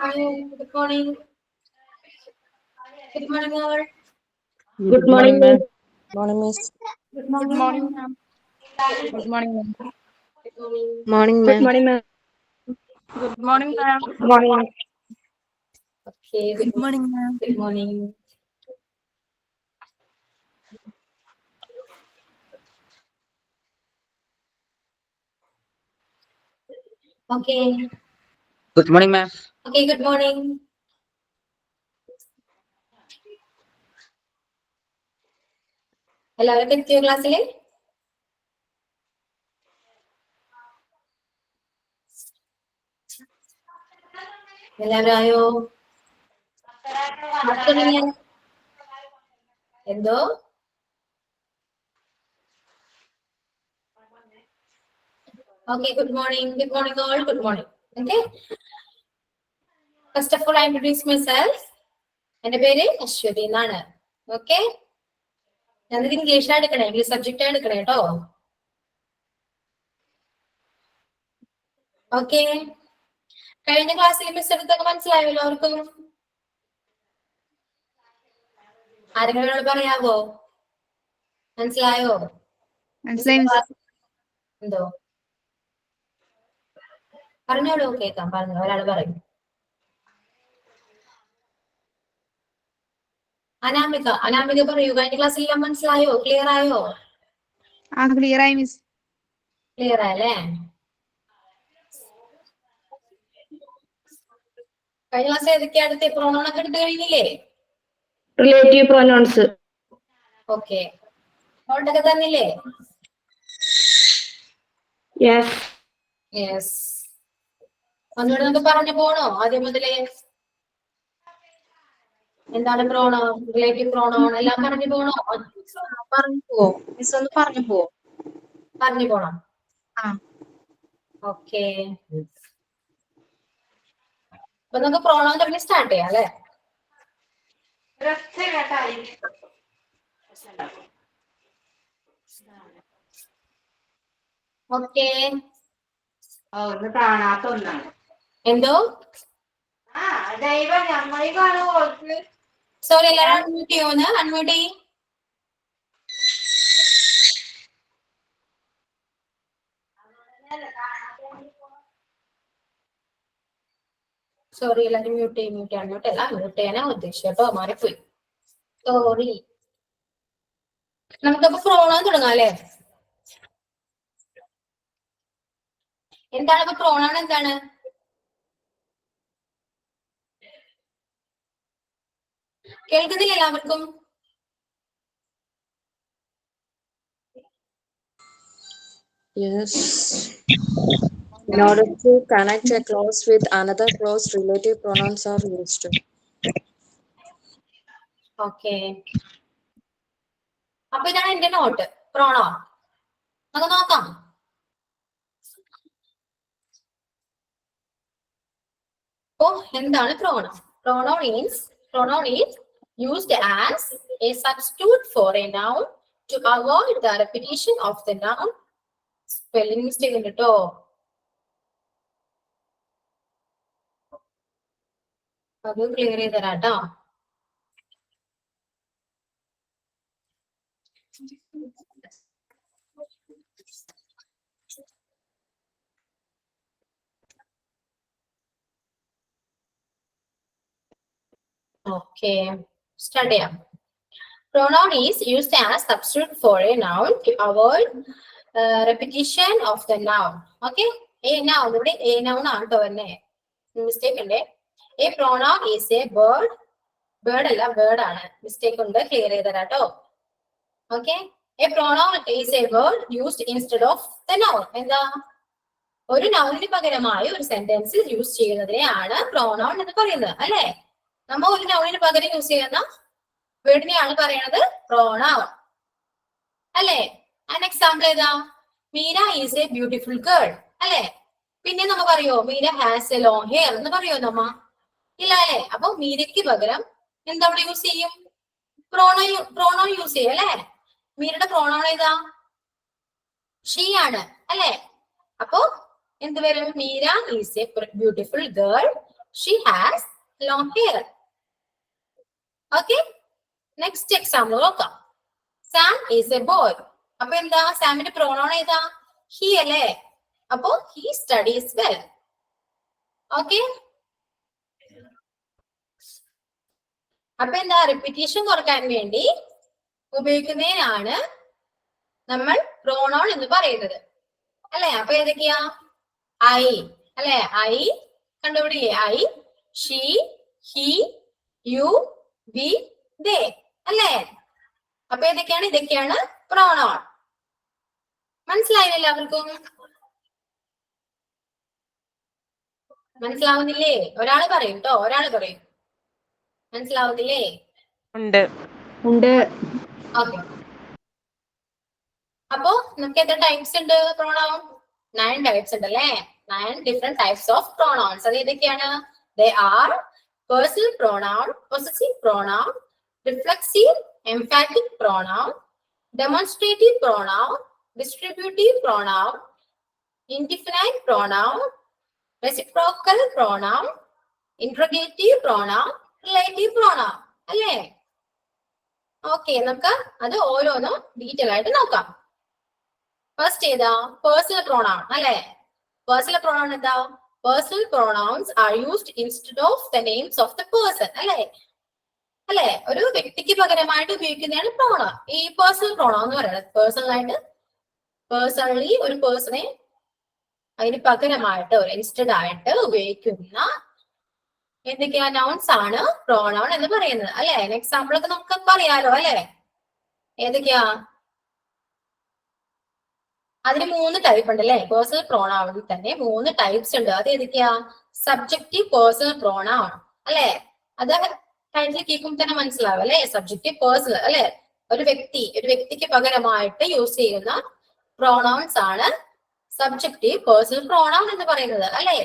Hi, good morning. Good morning, all. Good morning, ma'am. Morning, miss. Good Good morning, ma'am. Good morning, ma'am. Morning, Good ma'am. morning, ma'am. Good morning, ma'am. Good morning. Okay, Good morning, ma'am. good morning. Okay, Good morning, ma'am. okay, good morning. എല്ലാവരും എത്തിയോ ക്ലാസ്സില്? എല്ലാവരും ആയോ? എന്തോ? Okay, good morning all, good morning. Okay. First of all, I introduce myself. എൻ്റെ പേര് അശ്വതി എന്നാണ്. Okay. ഞാനിത് ഇംഗ്ലീഷാ എടുക്കണേ, ഇംഗ്ലീഷ് സബ്ജക്റ്റാ എടുക്കണേ കേട്ടോ. ഓക്കെ, കഴിഞ്ഞ ക്ലാസ്സിൽ മിസ് എടുത്തൊക്കെ മനസ്സിലായോ എല്ലാവർക്കും? ആരെങ്കിലും പറയാവോ? മനസ്സിലായോ? എന്തോ പറഞ്ഞോളൂ, കേൾക്കാം. പറഞ്ഞു, ഒരാൾ പറയും. അനാമിക പറയൂ. കഴിഞ്ഞ ക്ലാസ്സിൽ എല്ലാം മനസ്സിലായോ? ക്ലിയർ ആയോ? ക്ലിയർ ആയി മിസ്. ക്ലിയർ ആയല്ലേ? കഴിഞ്ഞ ക്ലാസ് ഏതൊക്കെയാണ്? പ്രോണോൺ ഒക്കെ എടുത്തു കഴിഞ്ഞില്ലേ? Relative pronounce. ഓക്കെ, നോട്ടൊക്കെ തന്നില്ലേ? യെസ്. ഒന്നുകൂടെ നമുക്ക് പറഞ്ഞു പോണോ ആദ്യം മുതലേ? എന്താണ് പ്രോണോൺ, റിലേറ്റീവ് പ്രോണോൺ എല്ലാം പറഞ്ഞു പോണോ? പറഞ്ഞു പോവോ മിസ്? ഒന്ന് പറഞ്ഞു പോവോ? പറഞ്ഞു പോണം. ഓക്കെ, അപ്പൊ നമുക്ക് പ്രോണോൺ തന്നെ സ്റ്റാർട്ട് ചെയ്യാം അല്ലെ? ഓക്കെ, ഒന്ന് കാണാത്ത ഒന്നാണ്. എന്തോ? ദൈവം നമ്മളീ കാണും. സോറി, എല്ലാരും അൺമ്യൂട്ട് ചെയ്യുമോന്ന്? അൺമ്യൂട്ട് ചെയ്യും. സോറി, എല്ലാരും മ്യൂട്ട് ചെയ്യും. മ്യൂട്ട് ചെയ്യാനാ ഉദ്ദേശിച്ചത് കേട്ടോ, മാറിപ്പോയി. സോറി. നമുക്കപ്പോ പ്രോണോൺ തുടങ്ങാം അല്ലെ? എന്താണ് ഇപ്പൊ പ്രോണോൺ? എന്താണ്? കേൾക്കുന്നില്ല എല്ലാവർക്കും? Yes. In order to connect a clause with another clause, relative pronouns are used. Okay, അപ്പൊ ഇതാണ് എന്റെ നോട്ട്, പ്രോണോൺ. നമുക്ക് നോക്കാം. ഓ, എന്താണ് pronoun? Pronoun is used as a substitute for a noun to avoid the repetition of the noun. Spelling mistake ഉണ്ട് കേട്ടോ. അത് clear ചെയ്ത് തരാം കേട്ടോ. ഓക്കെ, സ്റ്റാർട്ട് ചെയ്യാം. Pronoun is used as substitute for a noun to avoid repetition of the noun. Okay, a noun ഇവിടെ a noun ആണ് കേട്ടോ തന്നെ, മിസ്റ്റേക്ക് ഉണ്ട്. A pronoun is a bird. Bird അല്ല, word ആണ്. മിസ്റ്റേക്ക് ഉണ്ട്, ക്ലിയർ ചെയ്ത് തരാം കേട്ടോ. Okay, a pronoun is a word used instead of the noun. എന്താ? ഒരു നൗണിന് പകരമായി ഒരു സെന്റൻസിൽ യൂസ് ചെയ്യുന്നതിനെയാണ് പ്രോണോൺ എന്ന് പറയുന്നത് അല്ലെ? നമ്മ ഒരു നൗണിന് പകരം യൂസ് ചെയ്യുന്ന വേർഡിനെയാണ് പറയുന്നത് പ്രോണോൺ അല്ലെ? ആൻ എക്സാമ്പിൾ ഏതാ? Meera is a beautiful girl അല്ലെ? പിന്നെ നമ്മ പറയോ Meera has A long hair എന്ന് പറയോ നമ്മ? ഇല്ല അല്ലെ? അപ്പൊ മീരയ്ക്ക് പകരം എന്താ അവിടെ യൂസ് ചെയ്യും? പ്രോണോൺ യൂസ് ചെയ്യും അല്ലെ? മീരയുടെ പ്രോണോൺ ഏതാ? ഷീ ആണ് അല്ലെ? അപ്പോ എന്ത് വരും? Meera is a beautiful girl, she has long hair. Okay, next example നോക്കാം. Sam is a boy. അപ്പൊ എന്താ? സാമിന്റെ പ്രോണോൺ ഏതാ? ഹി അല്ലേ? അപ്പോ ഹി സ്റ്റഡീസ് വെൽ. ഓക്കെ, അപ്പൊ എന്താ? റിപ്പീറ്റേഷൻ കുറയ്ക്കാൻ വേണ്ടി ഉപയോഗിക്കുന്നതിനാണ് നമ്മൾ പ്രോണോൺ എന്ന് പറയുന്നത് അല്ലെ? അപ്പൊ ഏതൊക്കെയാ? ഐ അല്ലെ? ഐ കണ്ടുപിടില്ലേ? I, she, he, you, we, they അല്ലേ? അപ്പൊ ഏതൊക്കെയാണ്? ഇതൊക്കെയാണ് പ്രോണോൺ. മനസ്സിലായില്ല എല്ലാവർക്കും? മനസ്സിലാവുന്നില്ലേ? ഒരാള് പറയും കേട്ടോ, ഒരാള് പറയും. മനസ്സിലാവുന്നില്ലേ? ഉണ്ട്. ഓക്കെ, അപ്പോ നമുക്ക് എത്ര ടൈപ്സ് ഉണ്ട് പ്രോണോൺ? 9 ടൈപ്സ് ഉണ്ട് അല്ലേ? 9 ഡിഫറെന്റ് ടൈപ്സ് ഓഫ് പ്രോണോൺസ്. അത് ഏതൊക്കെയാണ്? They are personal pronoun, possessive pronoun, reflexive, emphatic pronoun, demonstrative pronoun, distributive pronoun, indefinite pronoun, reciprocal pronoun, interrogative pronoun, relative pronoun. അല്ലേ? ഓക്കെ, നമുക്ക് അത് ഓരോന്നും ഡീറ്റെയിൽ ആയിട്ട് നോക്കാം. ഫസ്റ്റ് ഏതാ? പേഴ്സണൽ പ്രോണൗൺ അല്ലേ? പേഴ്സണൽ പ്രോണൗൺ എന്താ? Personal pronouns are used instead of the names of the person. അല്ലേ? അല്ലെ, ഒരു വ്യക്തിക്ക് പകരമായിട്ട് ഉപയോഗിക്കുന്നതാണ് പ്രോണൗൺ. ഈ പേഴ്സണൽ പ്രോണൗൺ എന്ന് പറയുന്നത് പേഴ്സണലി ഒരു പേഴ്സണെ അതിന് പകരമായിട്ട് ഒരു ഇൻസ്റ്റഡ് ആയിട്ട് ഉപയോഗിക്കുന്ന എന്തൊക്കെയാ നൗൺസ് ആണ് പ്രോണൗൺ എന്ന് പറയുന്നത്. അല്ലെ? എക്സാമ്പിൾ ഒക്കെ നമുക്ക് പറയാലോ അല്ലെ? ഏതൊക്കെയാ? അതിന് 3 ടൈപ്പ് ഉണ്ട് അല്ലെ? പേഴ്സണൽ പ്രോണൗണിൽ തന്നെ 3 ടൈപ്സ് ഉണ്ട്. അത് ഏതൊക്കെയാ? സബ്ജക്റ്റീവ് പേഴ്സണൽ പ്രോണൗൺ അല്ലെ? അത് ടൈറ്റിൽ കേൾക്കുമ്പോൾ തന്നെ മനസ്സിലാവും അല്ലെ? സബ്ജക്റ്റീവ് പേഴ്സണൽ അല്ലെ? ഒരു വ്യക്തിക്ക് പകരമായിട്ട് യൂസ് ചെയ്യുന്ന പ്രോണൗൺസ് ആണ് സബ്ജക്റ്റീവ് പേഴ്സണൽ പ്രോണൗൺ എന്ന് പറയുന്നത് അല്ലെ?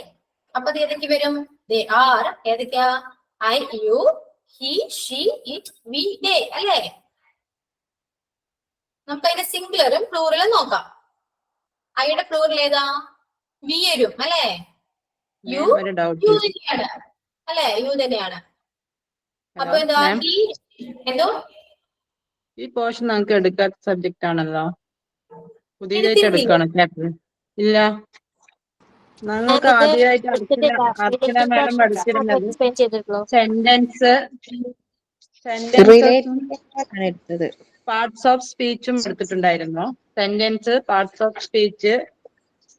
അപ്പൊ അത് ഏതൊക്കെ വരും? ദേ ആർ ഏതൊക്കെയാ? I, you, he, she, it, we, they അല്ലെ? നമുക്ക് അതിന്റെ സിംഗുലറും പ്ലൂറലും നോക്കാം. ഐയുടെ പ്ലൂറൽ ഏതാ? വി വരും അല്ലെ? യു തന്നെയാണ് അല്ലെ? യു തന്നെയാണ്. അപ്പൊ എന്താ? എന്തോ ഈ പോർഷൻ നമുക്ക് എടുക്കാത്ത സബ്ജക്റ്റ് ആണല്ലോ. പുതിയതായിട്ട് എടുക്കണം ചാപ്റ്റർ. ഇല്ല, ഞങ്ങൾക്ക് ആദ്യമായിട്ട് അർച്ചന മാഡം പഠിച്ചിരുന്നത് സെന്റൻസ് എടുത്തത്. പാർട്സ് ഓഫ് സ്പീച്ചും എടുത്തിട്ടുണ്ടായിരുന്നു. Sentence, parts of speech.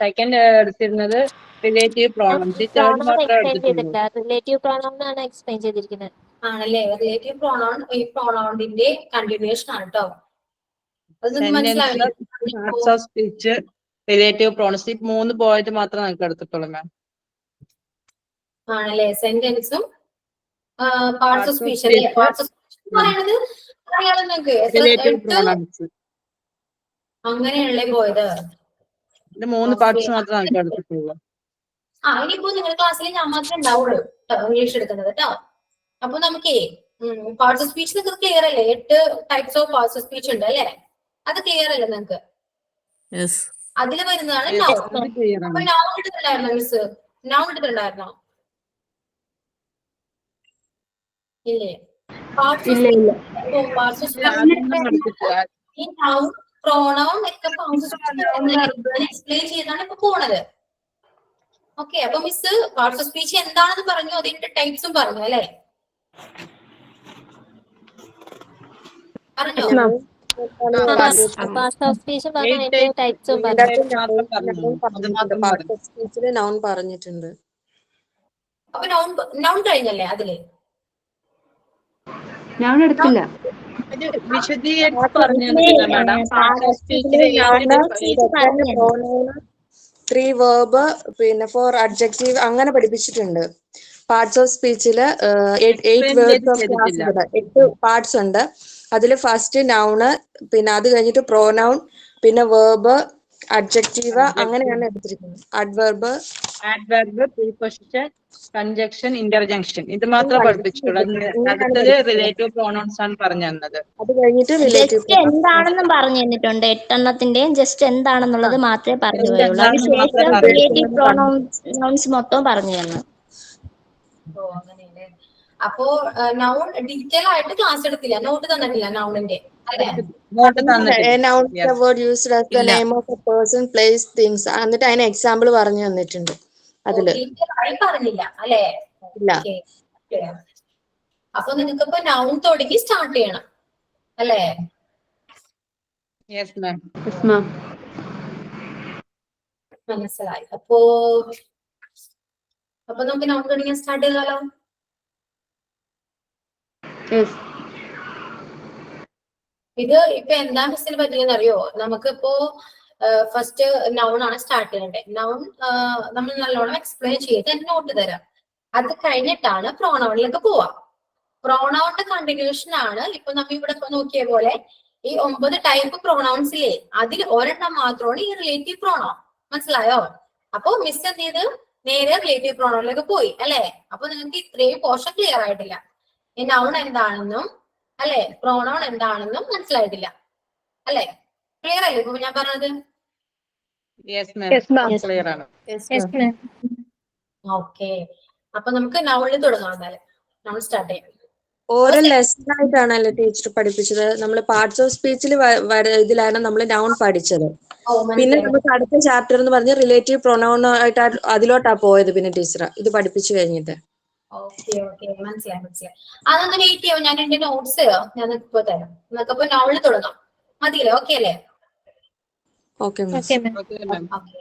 Second എടുത്തിരുന്നത് റിലേറ്റീവ് പ്രോണംസ്. തേർഡ് മാത്രമേ എടുത്തിട്ടുള്ളൂ. റിലേറ്റീവ് പ്രോണൗൺ ആണ് എക്സ്പ്ലെയിൻ ചെയ്തിരിക്കുന്നത്. ആണല്ലേ? റിലേറ്റീവ് പ്രോണൗൺ ഈ പ്രോണൗണിന്റെ കണ്ടിന്യൂഷൻ ആണ് കേട്ടോ. പാർട്സ് ഓഫ് സ്പീച്ച്, റിലേറ്റീവ് പ്രോണംസ്, ഈ 3 പോയിന്റ് മാത്രമേ നമുക്ക് എടുത്തിട്ടുള്ളൂ മാം. ആണല്ലേ? സെന്റൻസും പാർട്സ് ഓഫ് സ്പീച്ച് അല്ലേ? പാർട്സ് ഓഫ് സ്പീച്ച് പറയുന്നത് അറിയാലോ നിങ്ങൾക്ക്? റിലേറ്റീവ് പ്രോണംസ് അങ്ങനെയല്ലേ പോയത്? ഇത് 3 പാർട്സ് മാത്രമേ നമുക്ക് എടുത്തിട്ടുള്ളൂ. ഇനിയിപ്പോ നിങ്ങളുടെ ക്ലാസ്സിൽ ഞാൻ മാത്രമേ ഉണ്ടാവുള്ളൂ ഇംഗ്ലീഷ് എടുക്കുന്നത് കേട്ടോ. അപ്പൊ നമുക്കേ പാർട്സ് ഓഫ് സ്പീച്ച് നിങ്ങൾക്ക് ക്ലിയർ അല്ലേ? 8 types of parts of speech ഉണ്ട് അല്ലേ? അത് ക്ലിയർ അല്ലേ നിങ്ങൾക്ക്? അതിൽ വരുന്നതാണ് നൗൺ. അപ്പൊ നൗൺ എടുത്തിട്ടുണ്ടായിരുന്നോ മിസ്? നൗൺ എടുത്തിട്ടുണ്ടായിരുന്നോ? ഇല്ലേ? പാർട്സ് ഓഫ് ഈ നൗൺ പ്രോണൗൺ ഒക്കെ എക്സ്പ്ലെയിൻ ചെയ്താണ് ഇപ്പൊ പോണത്. ഓക്കെ, അപ്പൊ മിസ് പാർട്സ് ഓഫ് സ്പീച്ച് എന്താണെന്ന് പറഞ്ഞു, അതിന്റെ ടൈപ്സും പറഞ്ഞു അല്ലെ? പറഞ്ഞോ? നൗൺ പറഞ്ഞിട്ടുണ്ട്. അപ്പൊ നൗൺ കഴിഞ്ഞല്ലേ അതില്? ഞാൻ എടുത്തില്ല. ത്രീ വേർബ്, പിന്നെ 4 അഡ്ജക്റ്റീവ് അങ്ങനെ പഠിപ്പിച്ചിട്ടുണ്ട്. പാർട്സ് ഓഫ് സ്പീച്ചില് 8 വേർഡ്സ് ഓഫ് ക്ലാസ് ഉണ്ട്. 8 പാർട്സ് ഉണ്ട്. അതിൽ ഫസ്റ്റ് നൗണ്, പിന്നെ അത് കഴിഞ്ഞിട്ട് പ്രോനൗൺ, പിന്നെ വേർബ്, അഡ്ജക്റ്റീവ് അങ്ങനെയാണ് എടുത്തിരിക്കുന്നത്. അഡ്വർബ്, പ്രീപോസിഷൻ, കൺജങ്ഷൻ, ഇന്റർജങ്ഷൻ ഇത് മാത്രം പഠിപ്പിച്ചിട്ടുള്ളൂ. അടുത്തത് റിലേറ്റീവ് പ്രോണൗൺസ് ആണ് പറഞ്ഞു തന്നത്. അത് കഴിഞ്ഞിട്ട് ജസ്റ്റ് എന്താണെന്നും പറഞ്ഞു തന്നിട്ടുണ്ട്. 8 എണ്ണത്തിന്റെയും ജസ്റ്റ് എന്താണെന്നുള്ളത് മാത്രമേ പറഞ്ഞു തരുള്ളൂ. അതിനുശേഷം റിലേറ്റീവ് പ്രോണൗൺസ് മൊത്തം പറഞ്ഞു തന്നു. അപ്പോ നൗൺ ഡീറ്റെയിൽ ആയിട്ട് ക്ലാസ് എടുത്തില്ല, നോട്ട് തന്നിട്ടില്ല നൗണിന്റെ അല്ലെ? noun is a word used as the name of a person, place, things. എന്നിട്ട് അതിന് എക്സാമ്പിൾ പറഞ്ഞു തന്നിട്ടുണ്ട്. അതില് പറഞ്ഞില്ല അല്ലെ? ഇല്ല. അപ്പൊ നിങ്ങൾക്ക് ഇപ്പൊ നൗൺ തുടങ്ങി സ്റ്റാർട്ട് ചെയ്യണം അല്ലേ? മനസ്സിലായി. അപ്പൊ നമുക്ക് നൗൺ തുടങ്ങി സ്റ്റാർട്ട് ചെയ്താലോ? ഇത് ഇപ്പൊ എന്താ മിസ്സിന് പറ്റിയെന്ന് അറിയോ? നമുക്കിപ്പോ ഫസ്റ്റ് നൗൺ ആണ് സ്റ്റാർട്ട് ചെയ്യേണ്ടത്. നൗൺ നമ്മൾ നല്ലോണം എക്സ്പ്ലെയിൻ ചെയ്ത് നോട്ട് തരാം. അത് കഴിഞ്ഞിട്ടാണ് പ്രോണൗണിലേക്ക് പോവാം. പ്രോണൗണിന്റെ കണ്ടിന്യൂഷൻ ആണ് ഇപ്പൊ നമ്മൾ ഇവിടെ നോക്കിയ പോലെ ഈ 9 ടൈപ്പ് പ്രോണൗൺസിലെ അതിൽ ഒരെണ്ണം മാത്രമാണ് ഈ റിലേറ്റീവ് പ്രോണൗൺ. മനസ്സിലായോ? അപ്പൊ മിസ് എന്ത് ചെയ്ത് നേരെ റിലേറ്റീവ് പ്രോണൗണിലേക്ക് പോയി അല്ലെ? അപ്പൊ നിങ്ങൾക്ക് ഇത്രയും പോർഷൻ ക്ലിയർ ആയിട്ടില്ല. ഈ നൗൺ എന്താണെന്നും അല്ലെ പ്രോണൗൺ എന്താണെന്നും മനസ്സിലായിട്ടില്ല. അല്ലേ? ക്ലിയർ അല്ലേ ഇപ്പൊ ഞാൻ പറഞ്ഞത്? യെസ് മാം, ക്ലിയർ ആണ്. ഓക്കെ, അപ്പൊ നമുക്ക് നൗണിൽ തുടങ്ങാം. എന്നാലും നൗൺ സ്റ്റാർട്ട് ചെയ്യാം. ഓരോ ലെസൺ ആയിട്ടാണല്ലോ ടീച്ചർ പഠിപ്പിച്ചത്. നമ്മൾ പാർട്സ് ഓഫ് സ്പീച്ചിൽ ഇതിലാണ് നമ്മൾ നൗൺ പഠിച്ചത്. ഓ, പിന്നെ മനസ്സിലായി. നമുക്ക് അടുത്ത ചാപ്റ്റർ എന്ന് പറഞ്ഞ് റിലേറ്റീവ് പ്രൊനൗൺ ആയിട്ട് അതിലോട്ടാ പോയത്. പിന്നെ ടീച്ചർ ഇത് പഠിപ്പിച്ചു കഴിഞ്ഞിട്ട്. ഓക്കെ ഓക്കെ, മനസ്സിലായി മനസ്സിലായി. അതൊന്ന് വെയിറ്റ് ചെയ്യോ, ഞാൻ എന്റെ നോട്ട്സ് ഞാൻ ഇപ്പൊ തരാം. നമുക്കപ്പോ നൗണിൽ തുടങ്ങാം. മതിയല്ലേ? ഓക്കെ അല്ലേ? Okay miss. Okay ma'am. Okay.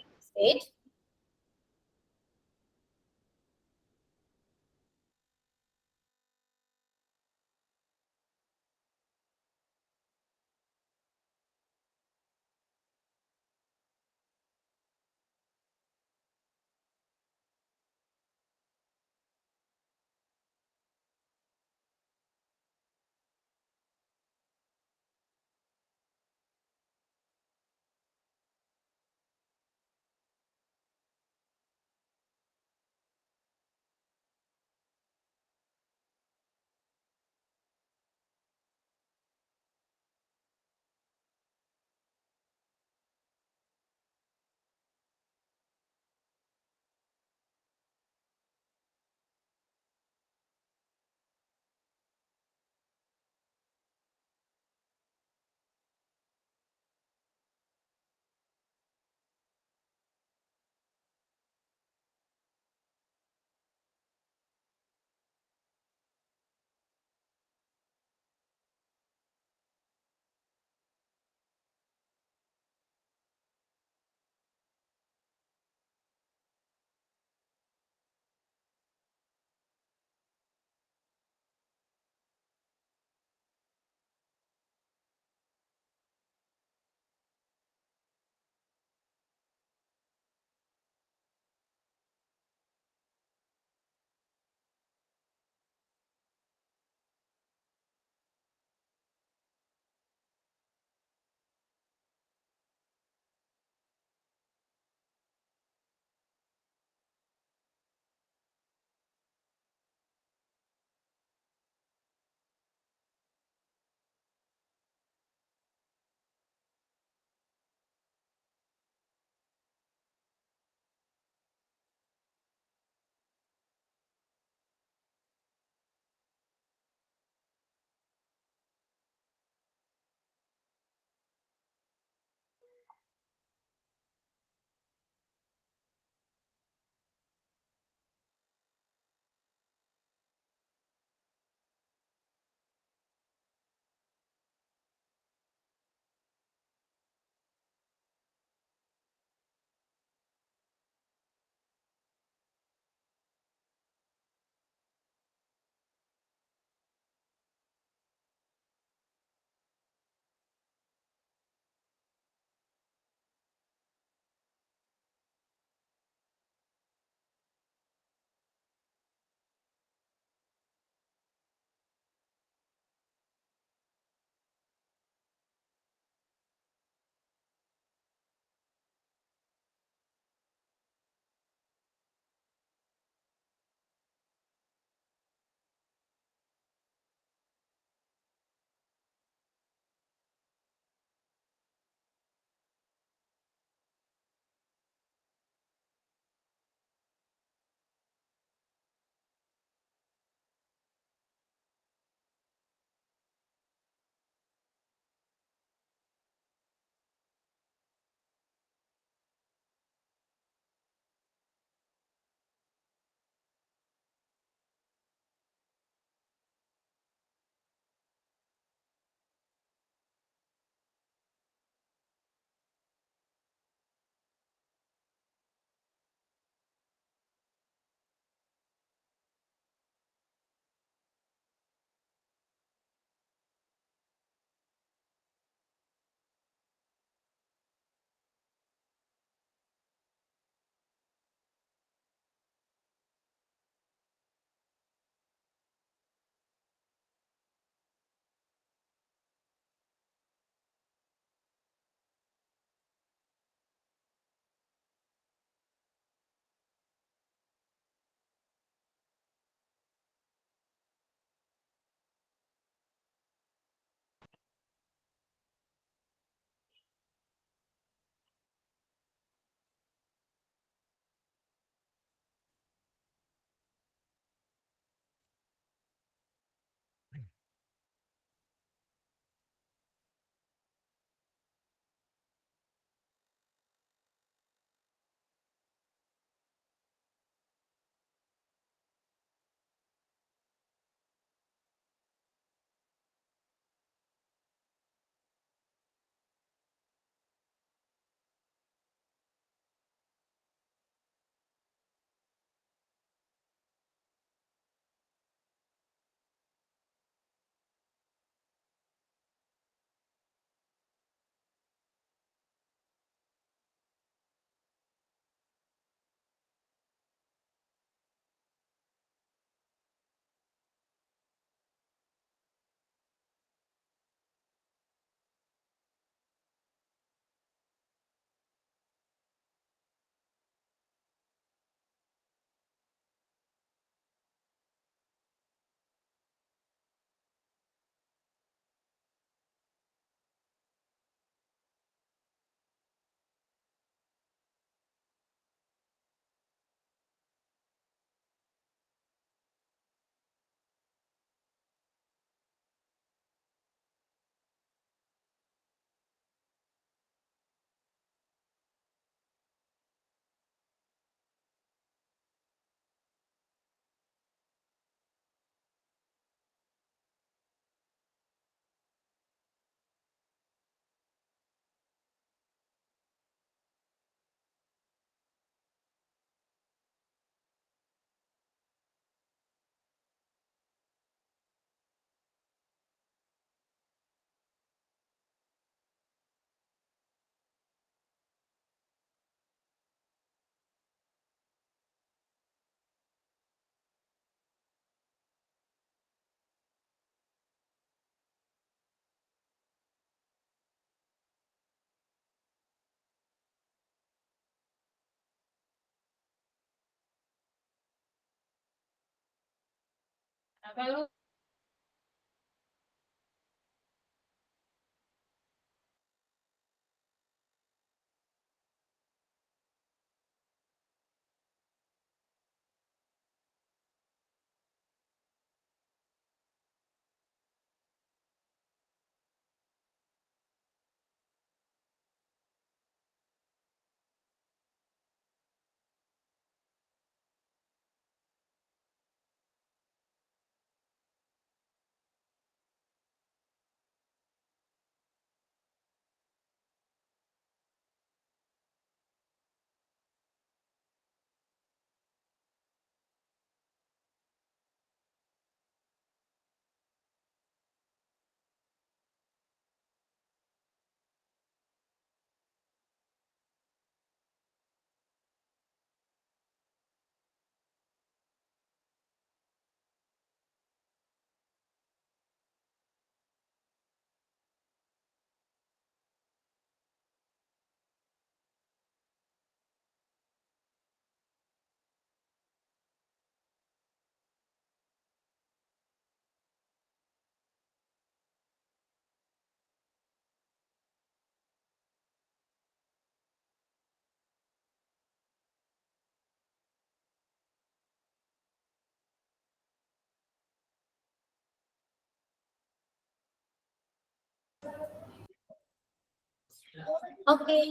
Okay.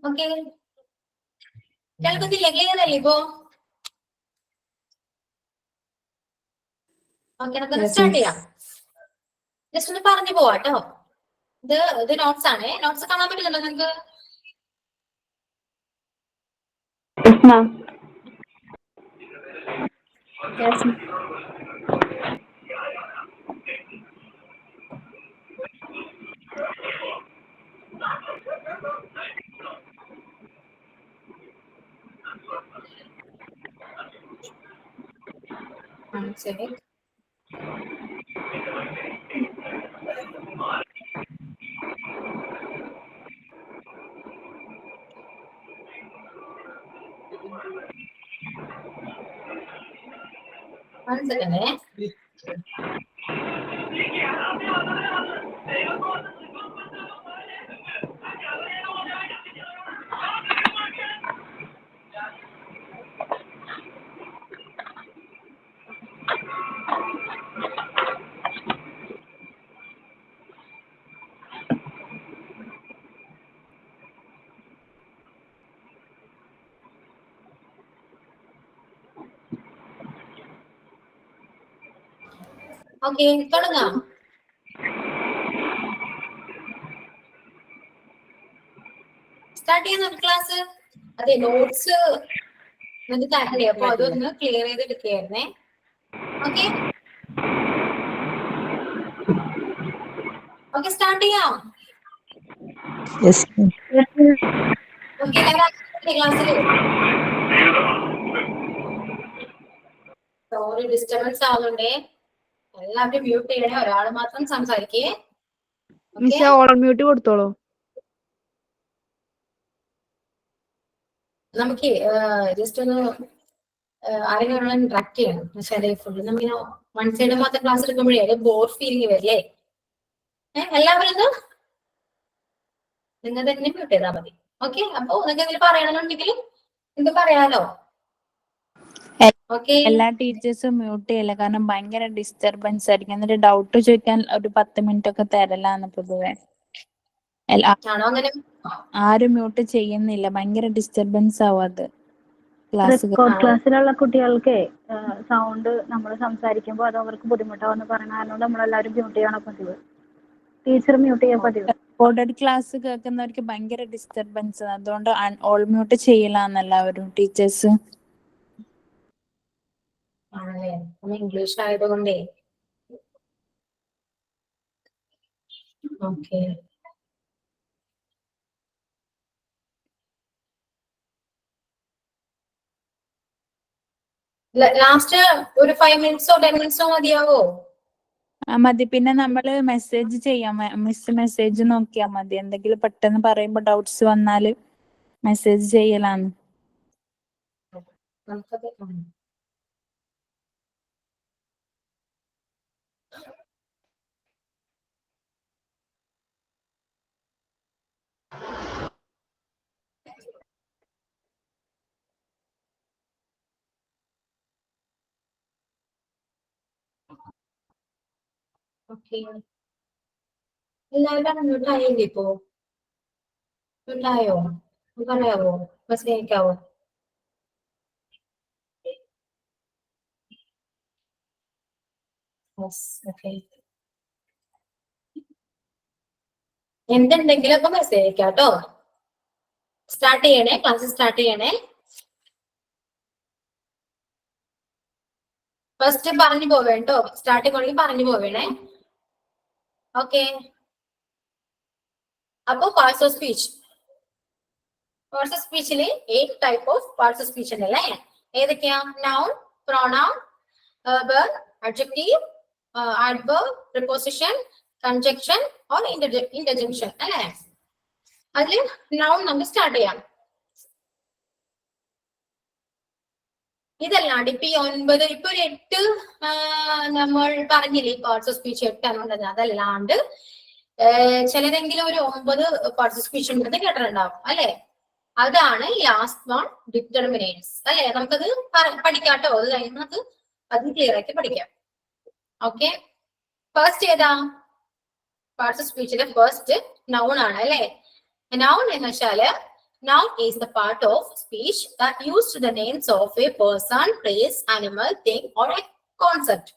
Okay. കേൾക്കുന്നില്ല? ക്ലിയർ അല്ലേ ഇപ്പോ? ഓക്കെ, നമുക്ക് സ്റ്റാർട്ട് ചെയ്യാം. ജസ്റ്റ് ഒന്ന് പറഞ്ഞു പോവാട്ടോ. ഇത് നോട്ട്സ് ആണ്. നോട്ട്സ് കാണാൻ പറ്റുന്നുണ്ടോ നിങ്ങൾക്ക്? ശരി. മനസ്സിലല്ലേ? ഓക്കെ, തുടങ്ങാം. സ്റ്റാർട്ട് ചെയ്യുന്ന ക്ലാസ്. അതെ, നോട്ട്സ് നിങ്ങൾക്ക് തരണ്ടേ? അപ്പൊ അതൊന്ന് ക്ലിയർ ചെയ്ത് എടുക്കുകയായിരുന്നേ. ഓക്കെ ഓക്കെ, സ്റ്റാർട്ട് ചെയ്യാം. ഓക്കെ, ക്ലാസ്സിൽ സോറി, ഡിസ്റ്റർബൻസ് ആവുന്നുണ്ടേ. എല്ലാവരും മ്യൂട്ട് ചെയ്യണേ, ഒരാൾ മാത്രം സംസാരിക്കേ. മിസ് ഓൾ മ്യൂട്ട് കൊടുത്തോളൂ. നമുക്ക് ജസ്റ്റ് ഒന്ന് ആരെങ്കിലും ഇന്ററാക്ട് ചെയ്യണം. പക്ഷേ ഫുള്ള് നമ്മിങ്ങനെ വൺ സൈഡ് മാത്രം ക്ലാസ് എടുക്കുമ്പോഴേ ബോർ ഫീലിംഗ് വരില്ലേ? എല്ലാവരും ഒന്ന് നിങ്ങൾ തന്നെ മ്യൂട്ട് ചെയ്താൽ മതി. ഓക്കെ, അപ്പൊ നിങ്ങൾക്ക് എന്തെങ്കിലും പറയണമെന്നുണ്ടെങ്കിൽ എന്ത് പറയാലോ. ഓക്കെ, എല്ലാ ടീച്ചേഴ്സും മ്യൂട്ട് ചെയ്യില്ല, കാരണം ഭയങ്കര ഡിസ്റ്റർബൻസ് ആയിരിക്കും. എന്നിട്ട് ഡൗട്ട് ചോദിക്കാൻ ഒരു 10 മിനിറ്റ് ഒക്കെ തരലാണ് പൊതുവെ. ആണോ അങ്ങനെ? ആരും മ്യൂട്ട് ചെയ്യുന്നില്ല, ഭയങ്കര ഡിസ്റ്റർബൻസ് ആവും അത് ക്ലാസ്. റെക്കോർഡ് ക്ലാസ്സിലുള്ള കുട്ടികൾക്ക് സൗണ്ട് നമ്മൾ സംസാരിക്കുമ്പോൾ അത് അവർക്ക് ബുദ്ധിമുട്ടാവെന്ന് പറയുന്ന കാരണം നമ്മളെല്ലാവരും മ്യൂട്ട് ചെയ്യണം പതിവ്. ടീച്ചർ മ്യൂട്ട് ചെയ്യാൻ പതിവ്. റെക്കോർഡഡ് ക്ലാസ് കേൾക്കുന്നവർക്ക് ഭയങ്കര ഡിസ്റ്റർബൻസ്, അതുകൊണ്ട് ഓൾ മ്യൂട്ട് ചെയ്യലാന്ന് എല്ലാവരും ടീച്ചേഴ്സ്. ആണല്ലേ? ഇംഗ്ലീഷ് ആയതുകൊണ്ടേ. ഓക്കെ, ലാസ്റ്റ് ഒരു 5 മിനിറ്റ്സോ 10 മിനിറ്റ്സോ മതിയാവോ? മതി. പിന്നെ നമ്മള് മെസ്സേജ് ചെയ്യാം, മിസ് മെസ്സേജ് നോക്കിയാൽ മതി. എന്തെങ്കിലും പെട്ടെന്ന് പറയുമ്പോൾ ഡൗട്ട്സ് വന്നാല് മെസ്സേജ് ചെയ്യലാന്ന്. നമുക്കത് ഓക്കെ. എല്ലാവരും മ്യൂട്ടായില്ലേ ഇപ്പോ? മ്യൂട്ടായോ? പറയാവോ? മെസ്സേജ് അയക്കാവോ? ഓക്കെ. എന്തുണ്ടെങ്കിലും അപ്പൊ മെസ്സേജ് അയക്കാം കേട്ടോ. സ്റ്റാർട്ട് ചെയ്യണേ, ക്ലാസ് സ്റ്റാർട്ട് ചെയ്യണേ. ഫസ്റ്റ് പറഞ്ഞു പോവേട്ടോ, സ്റ്റാർട്ടിംഗ് ആണെങ്കിൽ പറഞ്ഞു പോവേണേ. ഓക്കെ. അപ്പൊ parts of speech. Parts of സ്പീച്ചില് 8 type of parts of speech ഉണ്ടല്ലേ. ഏതൊക്കെയാ? Noun, pronoun, verb, adjective, adverb, preposition, conjunction or interjection അല്ലേ? അതില് നൗൺ നമുക്ക് സ്റ്റാർട്ട് ചെയ്യാം. ഇതല്ലാണ്ട് ഇപ്പൊ ഈ 9 ഇപ്പൊ ഒരു 8 നമ്മൾ പറഞ്ഞില്ലേ പാർട്സ് ഓഫ് സ്പീച്ച് 8 എന്നുള്ളത്. അതല്ലാണ്ട് ചിലരെങ്കിലും ഒരു 9 പാർട്സ് ഓഫ് സ്പീച്ച് ഉണ്ടെന്ന് കേട്ടിട്ടുണ്ടാവും അല്ലെ? അതാണ് ലാസ്റ്റ് വൺ, ഡിറ്റർമിനേറ്റ്സ് അല്ലെ? നമുക്കത് പഠിക്കാട്ടോ. അത് കഴിഞ്ഞ് നമുക്ക് അത് ക്ലിയർ ആക്കി പഠിക്കാം. ഓക്കെ. ഫസ്റ്റ് ഏതാ? പാർട്സ് ഓഫ് സ്പീച്ചിലെ ഫസ്റ്റ് നൗൺ ആണ് അല്ലെ? നൗൺ എന്ന് വെച്ചാല് noun is the part of speech that used the names of a person, place, animal, thing or a concept.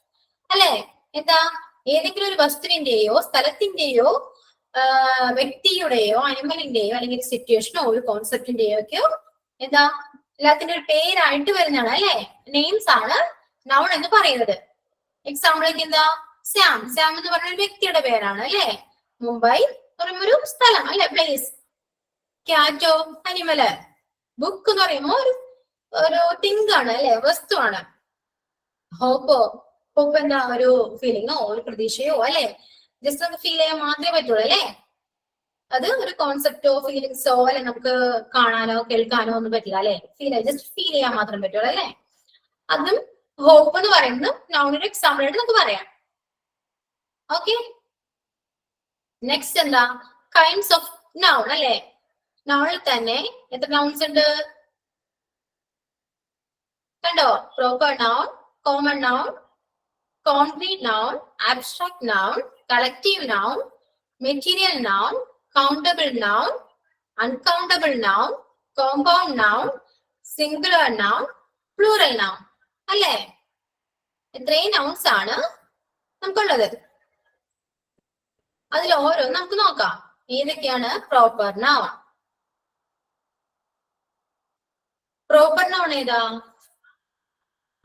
അല്ലെ? എന്താ? ഏതെങ്കിലും ഒരു വസ്തുവിന്റെയോ സ്ഥലത്തിന്റെയോ വ്യക്തിയുടെയോ അനിമലിന്റെയോ അല്ലെങ്കിൽ സിറ്റുവേഷനോ ഒരു കോൺസെപ്റ്റിന്റെയോ ഒക്കെയോ എന്താ എല്ലാത്തിന്റെ ഒരു പേരായിട്ട് വരുന്നതാണ് അല്ലെ? നെയിംസ് ആണ് നൗൺ എന്ന് പറയുന്നത്. എക്സാമ്പിൾ എന്താ? സാം. സാം എന്ന് പറഞ്ഞ ഒരു വ്യക്തിയുടെ പേരാണ് അല്ലെ? മുംബൈ പറയുമ്പോ ഒരു സ്ഥലം അല്ലെ? പ്ലേസ്. ക്യാറ്റോ അനിമല്. ബുക്ക് എന്ന് പറയുമ്പോ ഒരു തിങ് ആണ് അല്ലെ? വസ്തുവാണ്. ഹോപ്പോ ഹോപ്പ് എന്താ? ഒരു ഫീലിങ്ങോ ഒരു പ്രതീക്ഷയോ അല്ലെ? ജസ്റ്റ് നമുക്ക് ഫീൽ ചെയ്യാൻ മാത്രമേ പറ്റുള്ളൂ അല്ലെ? അത് ഒരു കോൺസെപ്റ്റോ ഫീലിങ്സോ അല്ലെ നമുക്ക് കാണാനോ കേൾക്കാനോ ഒന്നും പറ്റില്ല അല്ലെ? ജസ്റ്റ് ഫീൽ ചെയ്യാൻ മാത്രം പറ്റുള്ളൂ അല്ലെ? അതും ഹോപ്പ് എന്ന് പറയുന്നത് നൗണിന്റെ എക്സാമ്പിൾ ആയിട്ട് നമുക്ക് പറയാം. ഓക്കെ. നെക്സ്റ്റ് എന്താ? കൈൻഡ്സ് ഓഫ് നൗൺ അല്ലെ? നൗണിൽ തന്നെ എത്ര നൗൺസ് ഉണ്ട് കണ്ടോ? Proper noun, common noun, concrete noun, abstract noun, collective noun, material noun, countable noun, uncountable noun, compound noun, singular noun, plural noun അല്ലേ? ഇത്രയും നൗൺസ് ആണ് നമുക്കുള്ളത്. അതിൽ ഓരോന്ന് നമുക്ക് നോക്കാം. ഏതൊക്കെയാണ് പ്രോപ്പർ നൗൺ? പ്രോപ്പർ നൗൺ ഏതാ?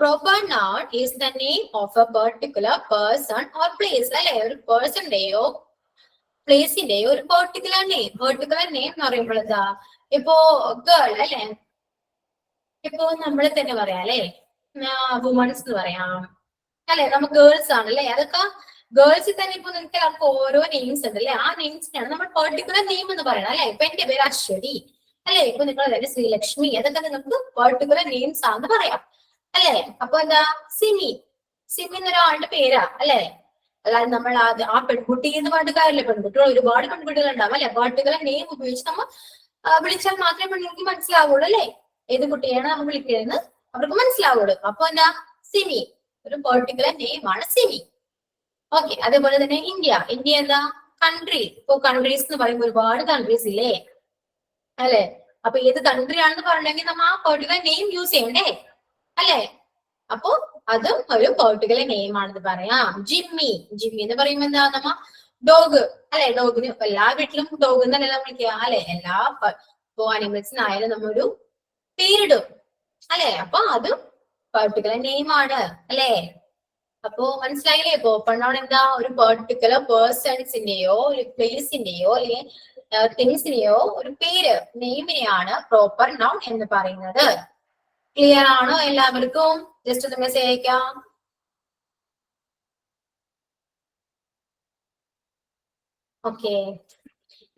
Proper noun is the name of A particular person or place അല്ലെ? ഒരു പേഴ്സണിന്റെയോ പ്ലേസിന്റെയോ ഒരു പെർട്ടിക്കുലർ നെയിം. പെർട്ടിക്കുലർ നെയിം എന്ന് പറയുമ്പോൾ എന്താ? ഇപ്പോ ഗേൾ അല്ലെ? ഇപ്പോ നമ്മളെ തന്നെ പറയാം അല്ലെ? വുമൺസ് എന്ന് പറയാം അല്ലെ? നമുക്ക് ഗേൾസ് ആണ് അല്ലെ? അതൊക്കെ ഗേൾസിൽ തന്നെ ഇപ്പൊ നിങ്ങൾക്ക് എല്ലാവർക്കും ഓരോ നെയിംസ് ഉണ്ട് അല്ലെ? ആ നെയിംസിനാണ് നമ്മൾ പെർട്ടിക്കുലർ നെയിം എന്ന് പറയുന്നത് അല്ലെ? ഇപ്പൊ എന്റെ പേര് അശ്വതി അല്ലെ? ഇപ്പൊ നിങ്ങൾ തന്നെ ശ്രീലക്ഷ്മി, അതൊക്കെ നിങ്ങൾക്ക് പെർട്ടിക്കുലർ നെയിംസ് ആണെന്ന് പറയാം അല്ലെ? അപ്പൊ എന്താ? സിമി. സിമി എന്നൊരാളുടെ പേരാ അല്ലെ? അല്ലാതെ നമ്മൾ ആ പെൺകുട്ടി എന്ന് പറഞ്ഞ കാര്യമില്ല. പെൺകുട്ടികൾ ഒരുപാട് പെൺകുട്ടികൾ ഉണ്ടാവും അല്ലെ? പെർട്ടിക്കുലർ നെയിം ഉപയോഗിച്ച് നമ്മൾ വിളിച്ചാൽ മാത്രമേ പെൺകുട്ടിക്ക് മനസ്സിലാവുള്ളൂ അല്ലെ? ഏത് കുട്ടിയാണ് നമ്മൾ വിളിക്കുന്നതെന്ന് അവർക്ക് മനസ്സിലാവുള്ളൂ. അപ്പൊ എന്താ? സിമി. ഒരു പെർട്ടിക്കുലർ നെയിം ആണ് സിമി. ഓക്കെ. അതേപോലെ തന്നെ ഇന്ത്യ. ഇന്ത്യ എന്താ? കൺട്രി. ഇപ്പൊ കൺട്രീസ് എന്ന് പറയുമ്പോൾ ഒരുപാട് കൺട്രീസ് ഇല്ലേ അല്ലെ? അപ്പൊ ഏത് കൺട്രി ആണെന്ന് പറഞ്ഞെങ്കിൽ നമ്മൾ ആ പെർട്ടിക്കുലർ നെയിം യൂസ് ചെയ്യണ്ടേ അല്ലെ? അപ്പൊ അതും ഒരു പെർട്ടിക്കുലർ നെയിം ആണെന്ന് പറയാം. ജിമ്മി. ജിമ്മി എന്ന് പറയുമ്പോ എന്താ? നമ്മ ഡോഗ് അല്ലെ? ഡോഗിന് എല്ലാ വീട്ടിലും ഡോഗ് എന്നല്ല വിളിക്കുക അല്ലെ? എല്ലാ അനിമൽസിനായാലും നമ്മൊരു പേരിടും അല്ലെ? അപ്പൊ അതും പെർട്ടിക്കുലർ നെയിം ആണ് അല്ലെ? അപ്പോ മനസ്സിലായില്ലേ? പ്രോപ്പർ നൗൺ എന്താ? ഒരു പെർട്ടിക്കുലർ പേഴ്സൺസിന്റെയോ ഒരു പ്ലേസിന്റെയോ അല്ലെങ്കിൽ തിങ്സിനെയോ ഒരു പേര് നെയിമിനെയാണ് പ്രോപ്പർ നൗൺ എന്ന് പറയുന്നത്. ക്ലിയർ ആണോ എല്ലാവർക്കും? ജസ്റ്റ് ഒന്ന് മെസ്സേജ് അയക്കാം. ഓക്കെ.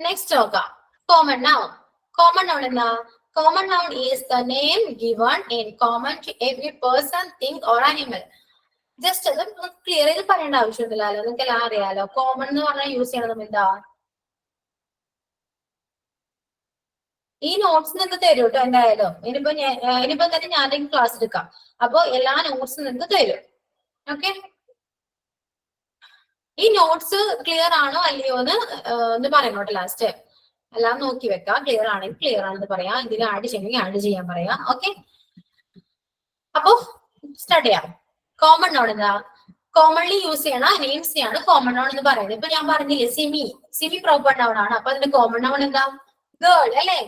നെക്സ്റ്റ് നോക്കാം. Common noun. കോമൺ നൗൺ എന്താ? Common noun is the name given in common to every person, thing or animal. Just അത് ക്ലിയർ ചെയ്ത് പറയേണ്ട ആവശ്യമില്ലല്ലോ, നിങ്ങൾക്ക് എല്ലാം അറിയാലോ. കോമൺ എന്ന് പറഞ്ഞാൽ യൂസ് ചെയ്യണത് എന്താ? ഈ നോട്ട്സ് നിങ്ങൾക്ക് തരും കേട്ടോ എന്തായാലും. ഇനിയിപ്പോ തന്നെ ഞാൻ ക്ലാസ് എടുക്കാം, അപ്പൊ എല്ലാ നോട്ട്സും നിങ്ങൾക്ക് തരും. ഓക്കെ, ഈ നോട്ട്സ് ക്ലിയർ ആണോ അല്ലയോ എന്ന് പറയണോട്ടെ ലാസ്റ്റ്. എല്ലാം നോക്കി വെക്കാം, ക്ലിയർ ആണെങ്കിൽ ക്ലിയർ ആണെന്ന് പറയാം, എന്തെങ്കിലും ആഡ് ചെയ്യണമെങ്കിൽ ആഡ് ചെയ്യാൻ പറയാം. ഓക്കെ, അപ്പോ സ്റ്റാർട്ട് ചെയ്യാം. കോമൺ നോൺ എന്താ? കോമൺലി യൂസ് ചെയ്യണ നെയിംസിനെയാണ് കോമൺ നോൺ എന്ന് പറയുന്നത്. ഇപ്പൊ ഞാൻ പറഞ്ഞില്ലേ സിമി പ്രോപ്പർ നൗൺ ആണ്. അപ്പൊ അതിന്റെ കോമൺ നോൺ എന്താ? ഗേൾ അല്ലെ.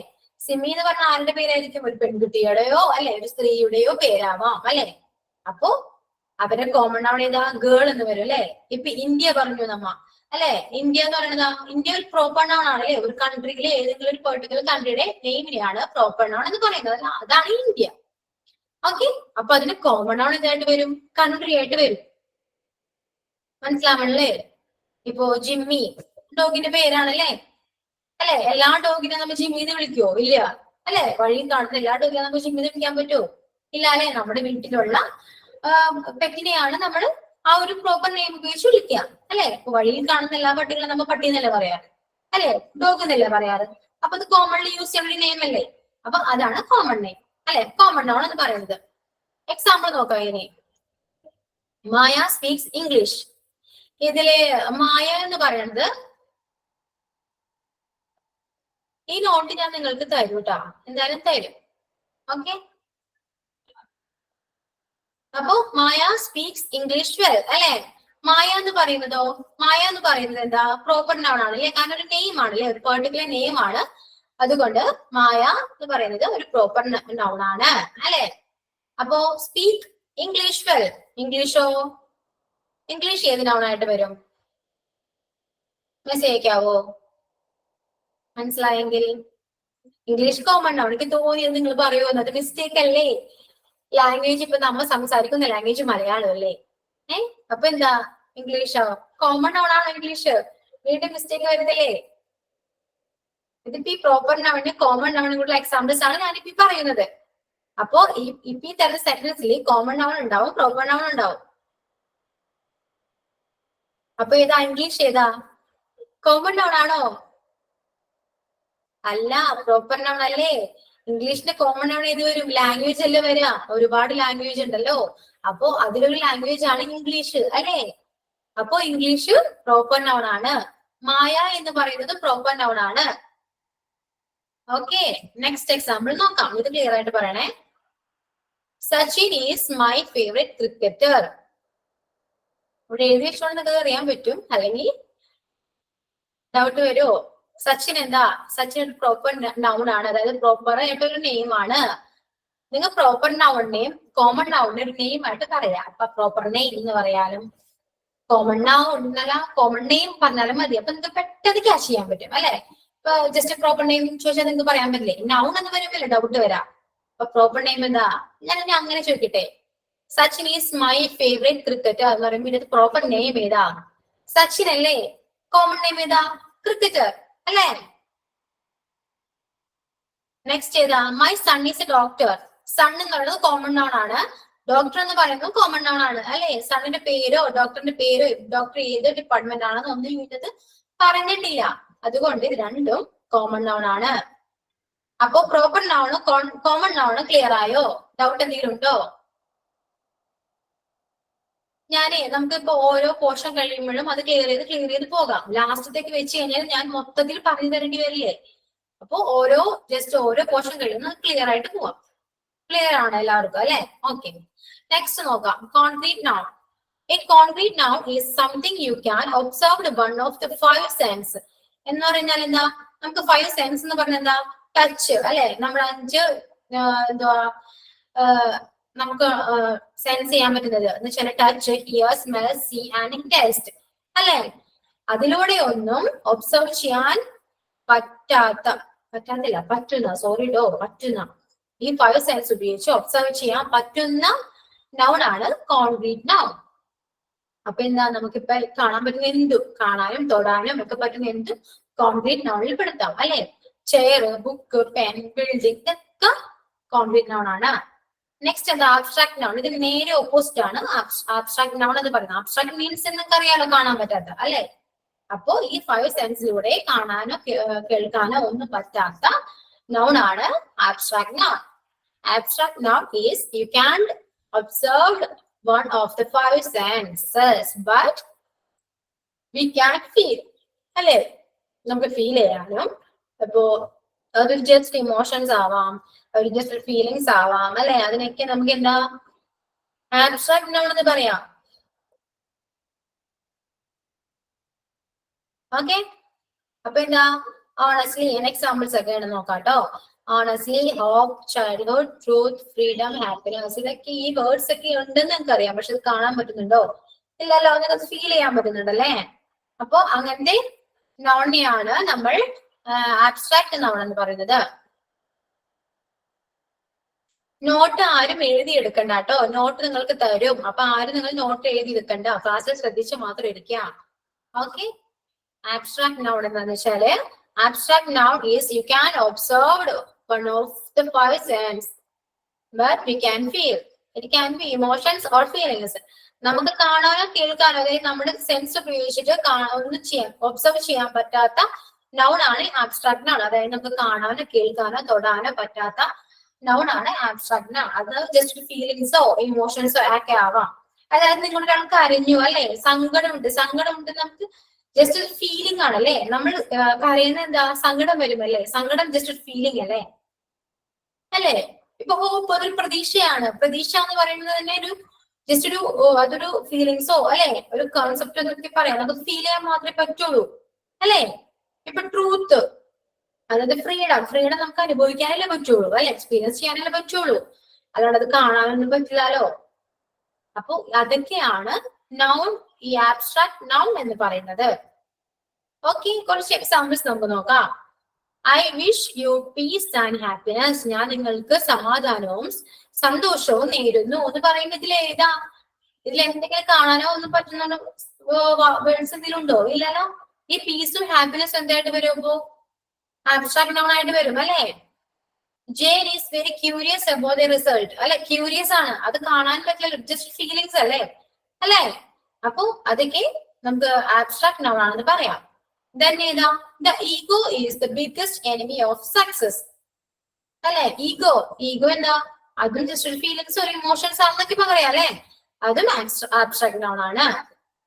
സിമി എന്ന് പറഞ്ഞ ആരുടെ പേരായിരിക്കും? ഒരു പെൺകുട്ടിയുടെയോ അല്ലെ ഒരു സ്ത്രീയുടെയോ പേരാവാം അല്ലെ. അപ്പോ അവരുടെ കോമൺ നൗൺ ഏതാ? ഗേൾ എന്ന് വരും അല്ലെ. ഇപ്പൊ ഇന്ത്യ പറഞ്ഞു നമ്മ അല്ലെ. ഇന്ത്യ എന്ന് പറയുന്നത് ഇന്ത്യ ഒരു പ്രോപ്പർ നൗൺ ആണ് അല്ലെ. ഒരു കൺട്രിയിലെ ഏതെങ്കിലും ഒരു പെർട്ടിക്കുലർ കൺട്രിയുടെ നെയിമിനെയാണ് പ്രോപ്പർ നൗൺ എന്ന് പറയുന്നത്. അതാണ് ഇന്ത്യ. ഓക്കെ, അപ്പൊ അതിന് കോമൺ നൗൺ എന്തായിട്ട് വരും? കൺട്രി ആയിട്ട് വരും. മനസ്സിലാവണല്ലേ? ഇപ്പോ ജിമ്മി ഡോഗിന്റെ പേരാണല്ലേ അല്ലെ. എല്ലാ ഡോഗിനെ നമ്മൾ ജിമ്മിന്ന് വിളിക്കുവോ? ഇല്ല അല്ലെ. വഴിയിൽ കാണുന്ന എല്ലാ ഡോഗിനെ നമുക്ക് ജിമ്മിന്ന് വിളിക്കാൻ പറ്റുമോ? ഇല്ല അല്ലെ. നമ്മുടെ വീട്ടിലുള്ള പെറ്റിനെയാണ് നമ്മൾ ആ ഒരു പ്രോപ്പർ നെയിം ഉപയോഗിച്ച് വിളിക്കുക അല്ലെ. ഇപ്പൊ വഴിയിൽ കാണുന്ന എല്ലാ പട്ടികളും നമ്മൾ പട്ടി എന്നല്ലേ പറയാറ് അല്ലെ, ഡോഗ് എന്നല്ലേ പറയാറ്. അപ്പൊ അത് കോമൺലി യൂസ് ചെയ്യുന്ന നെയിം അല്ലേ. അപ്പൊ അതാണ് കോമൺ നെയിം അല്ലെ, കോമൺ നൗൺ എന്ന് പറയുന്നത്. എക്സാമ്പിൾ നോക്കാം. ഇനി മായ സ്പീക്സ് ഇംഗ്ലീഷ്. ഇതില് മായ എന്ന് പറയുന്നത് ഈ നോട്ട് ഞാൻ നിങ്ങൾക്ക് തരും കേട്ടോ, എന്തായാലും തരും. ഓക്കെ, അപ്പോ മായ സ്പീക്സ് ഇംഗ്ലീഷ് വെൽ അല്ലെ. മായ എന്ന് പറയുന്നതോ? മായ എന്ന് പറയുന്നത് എന്താ? പ്രോപ്പർ നൗൺ ആണ് അല്ലെ, കാരണം ഒരു നെയിം ആണ് അല്ലെ, ഒരു പെർട്ടിക്കുലർ നെയിം ആണ്. അതുകൊണ്ട് മായ എന്ന് പറയുന്നത് ഒരു പ്രോപ്പർ നൗൺ ആണ് അല്ലെ. അപ്പോ സ്പീക്ക് ഇംഗ്ലീഷ് വെൽ. ഇംഗ്ലീഷോ? ഇംഗ്ലീഷ് ഏത് നൗൺ ആയിട്ട് വരും? മെസ്സേജ് അയക്കാവോ? മനസ്സിലായെങ്കിൽ ഇംഗ്ലീഷ് കോമൺ നൗൺ. എനിക്ക് തോന്നിയത് നിങ്ങൾ പറയുമോ? അത് മിസ്റ്റേക്ക് അല്ലേ. ലാംഗ്വേജ് ഇപ്പൊ നമ്മൾ സംസാരിക്കുന്ന ലാംഗ്വേജ് മലയാളം അല്ലേ. അപ്പൊ എന്താ? ഇംഗ്ലീഷോ? കോമൺ നൗൺ ആണോ ഇംഗ്ലീഷ്? വീണ്ടും മിസ്റ്റേക്ക് വരുന്നില്ലേ? ഇതിപ്പോ ഈ പ്രോപ്പർ നൗണിന് കോമൺ നൗണിനും കൂടെ എക്സാമ്പിൾസ് ആണ് ഞാനിപ്പോ പറയുന്നത്. അപ്പോ ഇപ്പൊ ഈ തരുന്ന സെന്റൻസിൽ കോമൺ നൗൺ ഉണ്ടാവും, പ്രോപ്പർ നൗൺ ഉണ്ടാവും. അപ്പൊ ഏതാ ഇംഗ്ലീഷ്? ഏതാ കോമൺ നൗൺ ആണോ? അല്ല, പ്രോപ്പർ നൗൺ അല്ലേ. ഇംഗ്ലീഷിന്റെ കോമൺ നൗൺ ഏത് വരും? ലാംഗ്വേജ് അല്ലേ വരിക. ഒരുപാട് ലാംഗ്വേജ് ഉണ്ടല്ലോ, അപ്പോ അതിലൊരു ലാംഗ്വേജ് ആണ് ഇംഗ്ലീഷ് അല്ലേ. അപ്പോ ഇംഗ്ലീഷ് പ്രോപ്പർ നൗൺ ആണ്. മായ എന്ന് പറയുന്നത് പ്രോപ്പർ നൗൺ ആണ്. ഓക്കെ, നെക്സ്റ്റ് എക്സാമ്പിൾ നോക്കാം. ഇത് ക്ലിയർ ആയിട്ട് പറയണേ. Sachin is my favourite cricketer. ഇവിടെ എഴുതി വെച്ചോണ്ട് നിങ്ങൾക്ക് അറിയാൻ പറ്റും, അല്ലെങ്കിൽ ഡൗട്ട് വരുമോ? സച്ചിൻ എന്താ? സച്ചിൻ ഒരു പ്രോപ്പർ നൗൺ ആണ്, അതായത് പ്രോപ്പർ ആയിട്ട് ഒരു നെയിം ആണ്. നിങ്ങൾ പ്രോപ്പർ നൗണിനെയും കോമൺ നൗണിനെ ഒരു നെയിം ആയിട്ട് പറയാം. അപ്പൊ പ്രോപ്പർ നെയിം എന്ന് പറയാനും കോമൺ നൗൺ കോമൺ നെയിം പറഞ്ഞാലും മതി. അപ്പൊ നിങ്ങൾക്ക് പെട്ടെന്ന് ക്യാച്ച് ചെയ്യാൻ പറ്റും അല്ലെ. ഇപ്പൊ ജസ്റ്റ് പ്രോപ്പർ നെയിം ചോദിച്ചാൽ നിങ്ങൾക്ക് പറയാൻ പറ്റില്ലേ. നൗൺ എന്ന് പറയുമ്പോൾ ഡൗട്ട് വരാം. അപ്പൊ പ്രോപ്പർ നെയിം എന്താ? ഞാൻ അങ്ങനെ ചോദിക്കട്ടെ. Sachin is my favourite cricketer എന്ന് പറയുമ്പോൾ ഇതിന്റെ പ്രോപ്പർ നെയിം ഏതാ? സച്ചിൻ അല്ലേ. കോമൺ നെയിം ഏതാ? ക്രിക്കറ്റർ അല്ലേ. നെക്സ്റ്റ് ഏതാ? My son is a doctor. Son എന്ന് പറയുന്നത് കോമൺ നൗൺ ആണ്, ഡോക്ടർ എന്ന് പറയുന്നത് കോമൺ നൗൺ ആണ് അല്ലെ. സണ്ണിന്റെ പേരോ ഡോക്ടറിന്റെ പേരോ ഡോക്ടർ ഏത് ഡിപ്പാർട്ട്മെന്റ് ആണെന്ന് ഒന്നും ഇതിനകത്ത് പറഞ്ഞിട്ടില്ല. അതുകൊണ്ട് ഇത് രണ്ടും കോമൺ നൗൺ ആണ്. അപ്പോ proper noun common noun clear ആയോ? ഡൗട്ട് എന്തെങ്കിലും ഉണ്ടോ? നമുക്കിപ്പോ ഓരോ പോർഷൻ കഴിയുമ്പോഴും അത് ക്ലിയർ ചെയ്ത് പോകാം. ലാസ്റ്റത്തേക്ക് വെച്ച് കഴിഞ്ഞാൽ ഞാൻ മൊത്തത്തിൽ പറഞ്ഞു തരേണ്ടി വരില്ലേ. അപ്പൊ ജസ്റ്റ് ഓരോ പോർഷൻ കഴിയുമ്പോൾ ക്ലിയർ ആയിട്ട് പോവാം. ക്ലിയർ ആണ് എല്ലാവർക്കും അല്ലെ? ഓക്കെ, നെക്സ്റ്റ് നോക്കാം. Concrete noun. A concrete noun is something you can observe one of the 5 sense. എന്ന് പറഞ്ഞാൽ എന്താ? നമുക്ക് 5 സെൻസ് എന്ന് പറഞ്ഞാൽ എന്താ? ടച്ച് അല്ലെ. നമ്മൾ 5 നമുക്ക് സെൻസ് ചെയ്യാൻ പറ്റുന്നത് എന്ന് വെച്ചാൽ touch, hear, smell, see and taste അല്ലെ. അതിലൂടെ ഒന്നും ഒബ്സർവ് ചെയ്യാൻ പറ്റുന്ന ഈ 5 സെൻസ് ഉപയോഗിച്ച് ഒബ്സർവ് ചെയ്യാൻ പറ്റുന്ന നൗൺ ആണ് കോൺക്രീറ്റ് നൗൺ. അപ്പൊ എന്താ? നമുക്കിപ്പോ കാണാൻ പറ്റുന്ന എന്തും, കാണാനും തൊടാനും ഒക്കെ പറ്റുന്ന എന്തും കോൺക്രീറ്റ് നൗണിൽ പെടുത്താം അല്ലെ. ചെയർ, ബുക്ക്, പെൻ, ബിൽഡിംഗ് ഒക്കെ കോൺക്രീറ്റ് നൗൺ ആണ്. നെക്സ്റ്റ് എന്താ ആബ്സ്ട്രാക്ട് നൗൺ. ഇതിന് നേരെ ഓപ്പോസിറ്റ് ആണ് ആബ്സ്ട്രാക്ട് നൗൺ എന്ന് പറയുന്നത്. ആബ്സ്ട്രാക്ട് മീൻസ് എന്നൊക്കെ അറിയാലോ, കാണാൻ പറ്റാത്ത അല്ലെ. അപ്പോ ഈ 5 സെൻസിലൂടെ കാണാനോ കേൾക്കാനോ ഒന്നും പറ്റാത്ത noun ആണ് abstract noun. Abstract noun is you can observe one of the 5 senses but we can't feel. അല്ലെ, നമുക്ക് ഫീൽ ചെയ്യാനും അപ്പോ അതൊരു ജസ്റ്റ് ഇമോഷൻസ് ആവാം, ഒരു ജസ്റ്റ് ഫീലിങ്സ് ആവാം അല്ലെ, അതിനൊക്കെ നമുക്ക് എന്താ ആബ്സ്ട്രാക്ട് noun എന്ന് പറയാം. ഓക്കെ, അപ്പൊ എന്താ honestly എക്സാമ്പിൾസ് ഒക്കെ ആണ് നോക്കാട്ടോ. honestly, hope, childhood, truth, freedom, happiness, ഇതൊക്കെ ഈ വേർഡ്സ് ഒക്കെ ഉണ്ടെന്ന് നമുക്ക് അറിയാം. പക്ഷെ ഇത് കാണാൻ പറ്റുന്നുണ്ടോ? ഇല്ലല്ലോ, നിങ്ങൾക്ക് ഫീൽ ചെയ്യാൻ പറ്റുന്നുണ്ടല്ലേ. അപ്പൊ അങ്ങനത്തെ നോണിനെയാണ് നമ്മൾ ആബ്സ്ട്രാക്ട് നൗൺ എന്ന് പറയുന്നത്. നോട്ട് ആരും എഴുതി എടുക്കണ്ട കേട്ടോ, നോട്ട് നിങ്ങൾക്ക് തരും. അപ്പൊ ആരും നിങ്ങൾ നോട്ട് എഴുതി എടുക്കണ്ട, ക്ലാസ്സിൽ ശ്രദ്ധിച്ച് മാത്രം ഇരിക്കുക. ഓക്കെ, ആബ്സ്ട്രാക്ട് നൗൺ എന്താന്ന് വെച്ചാല് abstract noun is you can observe one of the 5 senses but we can feel. It can be emotions or feelings. നമുക്ക് കാണാനോ കേൾക്കാനോ അതായത് നമ്മുടെ സെൻസ് ഉപയോഗിച്ചിട്ട് ഒന്നും ചെയ്യാൻ ഒബ്സർവ് ചെയ്യാൻ പറ്റാത്ത നൗൺ ആണ് ആബ്സ്ട്രാക്ട് നൗൺ. അതായത് നമുക്ക് കാണാനോ കേൾക്കാനോ തൊടാനോ പറ്റാത്ത നൗൺ ആണ് ആബ്സ്ട്രാക്ട് നൗൺ. അത് ജസ്റ്റ് ഫീലിങ്സോ ഇമോഷൻസോ ഒക്കെ ആവാം. അതായത് നിങ്ങൾ ഒരാൾക്ക് കരഞ്ഞു അല്ലെ, സങ്കടമുണ്ട് നമുക്ക് ജസ്റ്റ് ഒരു ഫീലിംഗ് ആണല്ലേ. നമ്മൾ പറയുന്നത് എന്താ, സങ്കടം വരുമല്ലേ, സങ്കടം ജസ്റ്റ് ഒരു ഫീലിംഗ് അല്ലേ. അല്ലേ, ഇപ്പൊ ഹോപ്പ് അതൊരു പ്രതീക്ഷയാണ്. പ്രതീക്ഷ എന്ന് പറയുന്നത് തന്നെ ഒരു ജസ്റ്റ് ഒരു അതൊരു ഫീലിങ്സോ അല്ലെ, ഒരു കോൺസെപ്റ്റ് എന്നൊക്കെ പറയാം. നമുക്ക് ഫീൽ ചെയ്യാൻ മാത്രമേ പറ്റുള്ളൂ അല്ലെ. ഇപ്പൊ ട്രൂത്ത് അതായത് ഫ്രീഡം നമുക്ക് അനുഭവിക്കാനല്ലേ പറ്റുള്ളൂ അല്ലെ, എക്സ്പീരിയൻസ് ചെയ്യാനല്ലേ പറ്റുള്ളൂ, അല്ലാണ്ട് അത് കാണാനൊന്നും പറ്റില്ലല്ലോ. അപ്പൊ അതൊക്കെയാണ് നൗൺ, ഈ ആബ്സ്ട്രാക്ട് നൗൺ എന്ന് പറയുന്നത്. ഓക്കെ, കുറച്ച് എക്സാമ്പിൾസ് നമുക്ക് നോക്കാം. I wish you piece and happiness. ഞാൻ നിങ്ങൾക്ക് സമാധാനവും സന്തോഷവും നേരുന്നു എന്ന് പറയുന്നത് ഇതിലേതാ? ഇതിൽ എന്തെങ്കിലും കാണാനോ ഒന്നും പറ്റുന്ന വേർഡ്സ് എന്തെങ്കിലും ഉണ്ടോ? ഇല്ലല്ലോ. ഈ പീസും ഹാപ്പിനെസ് എന്തായിട്ട് വരുമ്പോ ആബ്സ്ട്രാക്ട് നൗൺ ആയിട്ട് വരും അല്ലെ. Jane is very curious about the result അല്ലെ, ക്യൂരിയസ് ആണ്, അത് കാണാൻ പറ്റില്ല, ജസ്റ്റ് ഫീലിങ്സ് അല്ലേ അല്ലെ. അപ്പൊ അതൊക്കെ നമുക്ക് ആബ്സ്ട്രാക്ട് നൗൺ ആണെന്ന് പറയാം. Then ഏതാ, the ego is the biggest enemy of success അല്ലെ. ഈഗോ എന്താ, അതും ജസ്റ്റ് ഒരു ഫീലിങ്സ് ഒരു ഇമോഷൻസ് ആണെന്നൊക്കെ പറയാം അല്ലെ, അതും ആബ്സ്ട്രാക്ട് നൗൺ ആണ്.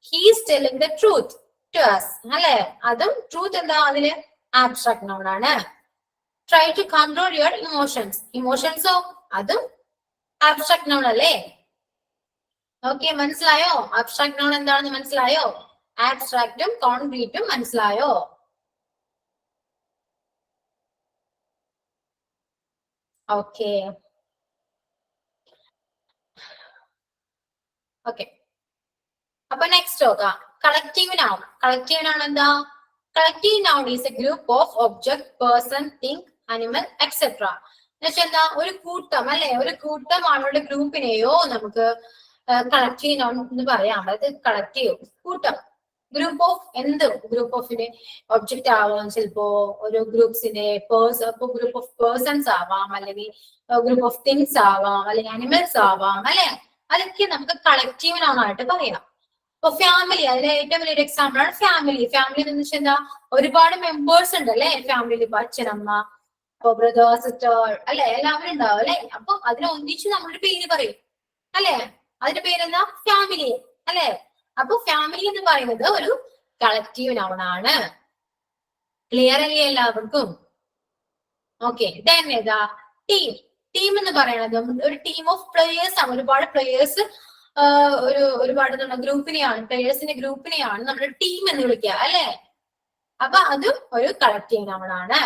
He is telling the truth to us അല്ലെ, അതും ട്രൂത്ത് എന്താ, അതില് ആബ്സ്ട്രാക്ട് നൗൺ ആണ്. Try to control your ഇമോഷൻസോ അതും ആബ്സ്ട്രാക്ട് നൗൺ അല്ലേ. ഓക്കെ, മനസ്സിലായോ ആബ്സ്ട്രാക്ട് നൗൺ എന്താണെന്ന്? മനസ്സിലായോ? ആബ്സ്ട്രാക്റ്റും കോൺക്രീറ്റും മനസ്സിലായോ? ഓക്കെ അപ്പൊ നെക്സ്റ്റ് നോക്കാം കളക്റ്റീവ് നൗൺ. കളക്റ്റീവ് നൗൺ എന്താ? Collective noun is A group of object, person, thing, animal etcetera. എന്നുവെച്ചാൽ എന്താ, ഒരു കൂട്ടം അല്ലെ, ഒരു കൂട്ടം ആളുകളുടെ ഗ്രൂപ്പിനെയോ നമുക്ക് കളക്റ്റീവ് നൗൺ എന്ന് പറയാം. അതായത് കളക്റ്റീവ് കൂട്ടം, ഗ്രൂപ്പ് ഓഫ് ഗ്രൂപ്പ് ഓഫിന്റെ ഒബ്ജക്റ്റ് ആവാം, ചിലപ്പോ ഒരു ഗ്രൂപ്പ്സിന്റെ ഗ്രൂപ്പ് ഓഫ് പേഴ്സൺസ് ആവാം, അല്ലെങ്കിൽ ഗ്രൂപ്പ് ഓഫ് തിങ്സ് ആവാം, അല്ലെങ്കിൽ അനിമൽസ് ആവാം അല്ലെ. അതൊക്കെ നമുക്ക് കളക്റ്റീവ് നൗൺ ആയിട്ട് പറയാം. ഇപ്പൊ ഫാമിലി, അതിലെ ഏറ്റവും വലിയൊരു എക്സാമ്പിൾ ആണ് ഫാമിലി. ഫാമിലി എന്ന് വെച്ചാൽ എന്താ, ഒരുപാട് മെമ്പേഴ്സ് ഉണ്ട് അല്ലെ ഫാമിലിയിൽ. ഇപ്പൊ അച്ഛനമ്മ, ഇപ്പൊ ബ്രദർ, സിസ്റ്റർ അല്ലെ, എല്ലാവരും ഉണ്ടാവും അല്ലെ. അപ്പൊ അതിനെ ഒന്നിച്ച് നമ്മളൊരു പേര് പറയും അല്ലെ, അതിന്റെ പേരെന്താ, ഫാമിലി അല്ലെ. അപ്പൊ ഫാമിലി എന്ന് പറയുന്നത് ഒരു കളക്റ്റീവ് നൗൺ ആണ്. ക്ലിയർ അല്ലേ എല്ലാവർക്കും? ഓക്കെ, ദെൻ ഏതാ, ടീം എന്ന് പറയുന്നത് ഒരു ടീം ഓഫ് പ്ലേയേഴ്സ് ആണ്. ഒരുപാട് പ്ലേയേഴ്സ് ഒരുപാട് ഗ്രൂപ്പിനെയാണ്, പ്ലേയേഴ്സിന്റെ ഗ്രൂപ്പിനെയാണ് നമ്മുടെ ടീം എന്ന് വിളിക്കുക അല്ലെ. അപ്പൊ അതും ഒരു കളക്റ്റീവ് നൗൺ ആണ്.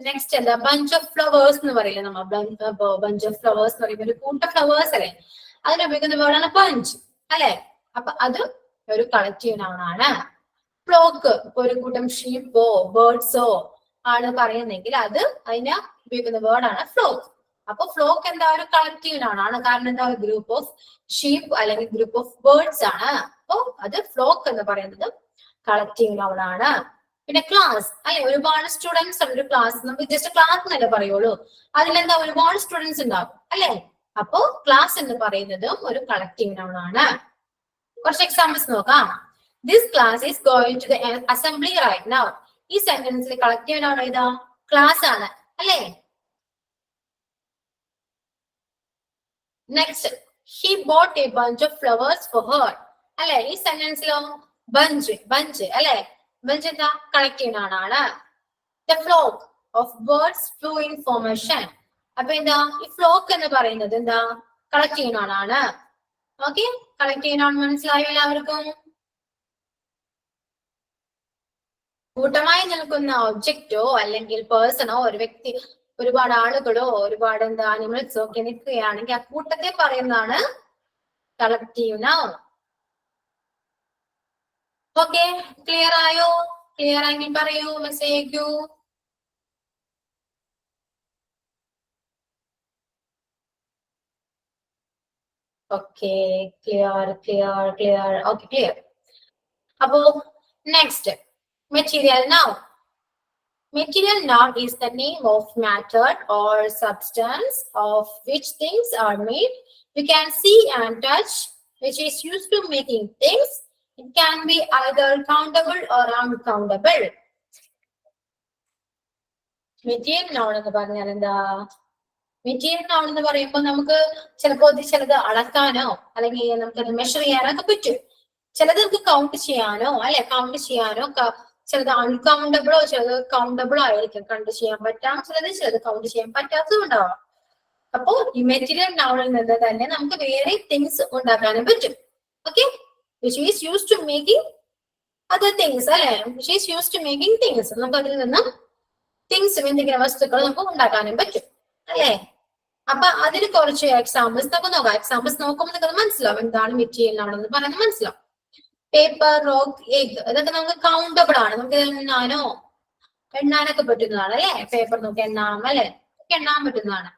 നെക്സ്റ്റ് എന്താ, ബഞ്ച് ഓഫ് ഫ്ലവേഴ്സ് എന്ന് പറയില്ലേ നമ്മൾ. ബഞ്ച് ഓഫ് ഫ്ലവേഴ്സ് എന്ന് പറയുമ്പോൾ ഒരു കൂട്ടം ഫ്ലവേഴ്സ് അല്ലെ, അതിനുപയോഗിക്കുന്ന വേർഡാണ് ബഞ്ച് അല്ലെ. അപ്പൊ അത് ഒരു കളക്റ്റീവ് നൗൺ ആണ്. ഫ്ലോക്ക്, ഇപ്പൊ ഒരു കൂട്ടം ഷീപ്പോ ബേർഡ്സോ ആണ് പറയുന്നെങ്കിൽ അത് അതിന് ഉപയോഗിക്കുന്ന വേർഡാണ് ഫ്ലോക്ക്. അപ്പൊ ഫ്ലോക്ക് എന്താ, ഒരു കളക്റ്റീവ് നൗൺ ആണ്. കാരണം എന്താ, ഒരു ഗ്രൂപ്പ് ഓഫ് ഷീപ്പ് അല്ലെങ്കിൽ ഗ്രൂപ്പ് ഓഫ് ബേർഡ്സ് ആണ്. അപ്പൊ അത് ഫ്ലോക്ക് എന്ന് പറയുന്നത് കളക്റ്റീവ് നൗൺ ആണ്. പിന്നെ ക്ലാസ് അല്ലെ, ഒരുപാട് സ്റ്റുഡൻസ് ഉണ്ട് ഒരു ക്ലാസ്. നമുക്ക് ജസ്റ്റ് ക്ലാസ് എന്നല്ലേ പറയുള്ളൂ, അതിലെന്താ ഒരുപാട് സ്റ്റുഡൻസ് ഉണ്ടാവും അല്ലെ. അപ്പോ ക്ലാസ് എന്ന് പറയുന്നതും ഒരു കളക്റ്റീവ് നൗൺ ആണ്. കുറച്ച് എക്സാമ്പിൾസ് നോക്കാം. This class is going to the assembly right now. ഈ സെന്റൻസിൽ കളക്റ്റീവ് നൗൺ ഏതാ? ക്ലാസ് ആണ് അല്ലെ. Next, he bought a bunch of flowers for her. അല്ലെ, ഈ സെന്റൻസിലോ ബഞ്ച് അല്ലെ. ബഞ്ച് എന്താ? കളക്റ്റീവ് നൗൺ ആണ്. The flock of birds flew in formation. അപ്പൊ എന്താ? ഈ ഫ്ലോക്ക് എന്ന് പറയുന്നത് എന്താ? കളക്റ്റീവ് നൗൺ ആണ്. ഓക്കെ, കളക്റ്റീവ് നൗൺ മനസ്സിലായോ എല്ലാവർക്കും? കൂട്ടമായി നിൽക്കുന്ന ഒബ്ജക്റ്റോ അല്ലെങ്കിൽ പേഴ്സണോ ഒരു വ്യക്തി, ഒരുപാട് ആളുകളോ ഒരുപാട് എന്താ അനിമൽസോ ഒക്കെ നിൽക്കുകയാണെങ്കിൽ ആ കൂട്ടത്തെ പറയുന്നതാണ് കളക്റ്റീവ് നൗൺ. ഓക്കെ, ക്ലിയർ ആയോ? ക്ലിയർ ആയെങ്കിൽ പറയൂ, മെസ്സേജ് അയക്കൂ. Okay, clear. Okay, clear. അപ്പോ next, material noun. Material noun is the name of matter or substance of which things are made. You can see and touch, which is used to making things. It can be either countable or uncountable. Material noun എന്ന് പറഞ്ഞാൽ എന്താ? Material noun എന്ന് പറയുമ്പോൾ നമുക്ക് ചിലത് അളക്കാനോ അല്ലെങ്കിൽ നമുക്കത് measure ചെയ്യാനൊക്കെ പറ്റും. ചിലത് നമുക്ക് കൗണ്ട് ചെയ്യാനോ ചിലത് അൺകൗണ്ടബിളോ ചിലത് കൗണ്ടബിളോ ആയിരിക്കും. കൗണ്ട് ചെയ്യാൻ പറ്റാം ചിലത് കൗണ്ട് ചെയ്യാൻ പറ്റാത്തതും ഉണ്ടാവാം. അപ്പോ ഈ മെറ്റീരിയൽ നൗണിൽ നിന്ന് തന്നെ നമുക്ക് വേറെ തിങ്സ് ഉണ്ടാക്കാനും പറ്റും. Okay, which is use to making other things അല്ലെ. Which is use to making things. നമുക്ക് അതിൽ നിന്നും തിങ്സ് എന്തെങ്കിലും വസ്തുക്കൾ നമുക്ക് ഉണ്ടാക്കാനും പറ്റും അല്ലെ. അപ്പൊ അതിന് കുറച്ച് എക്സാമ്പിൾസ് നമുക്ക് നോക്കാം. എക്സാമ്പിൾസ് നോക്കുമ്പോൾ നിങ്ങൾക്ക് മനസ്സിലാവും എന്താണ് മെറ്റീരിയൽ നൗൺ എന്ന് പറയുന്നത് മനസ്സിലാവും. പേപ്പർ, റോക്ക്, എഗ്, ഇതൊക്കെ നമുക്ക് കൗണ്ടബിൾ ആണ്. നമുക്ക് എണ്ണാനൊക്കെ പറ്റുന്നതാണ് അല്ലെ. പേപ്പർ നമുക്ക് എണ്ണാം അല്ലെ, എണ്ണാൻ പറ്റുന്നതാണ്.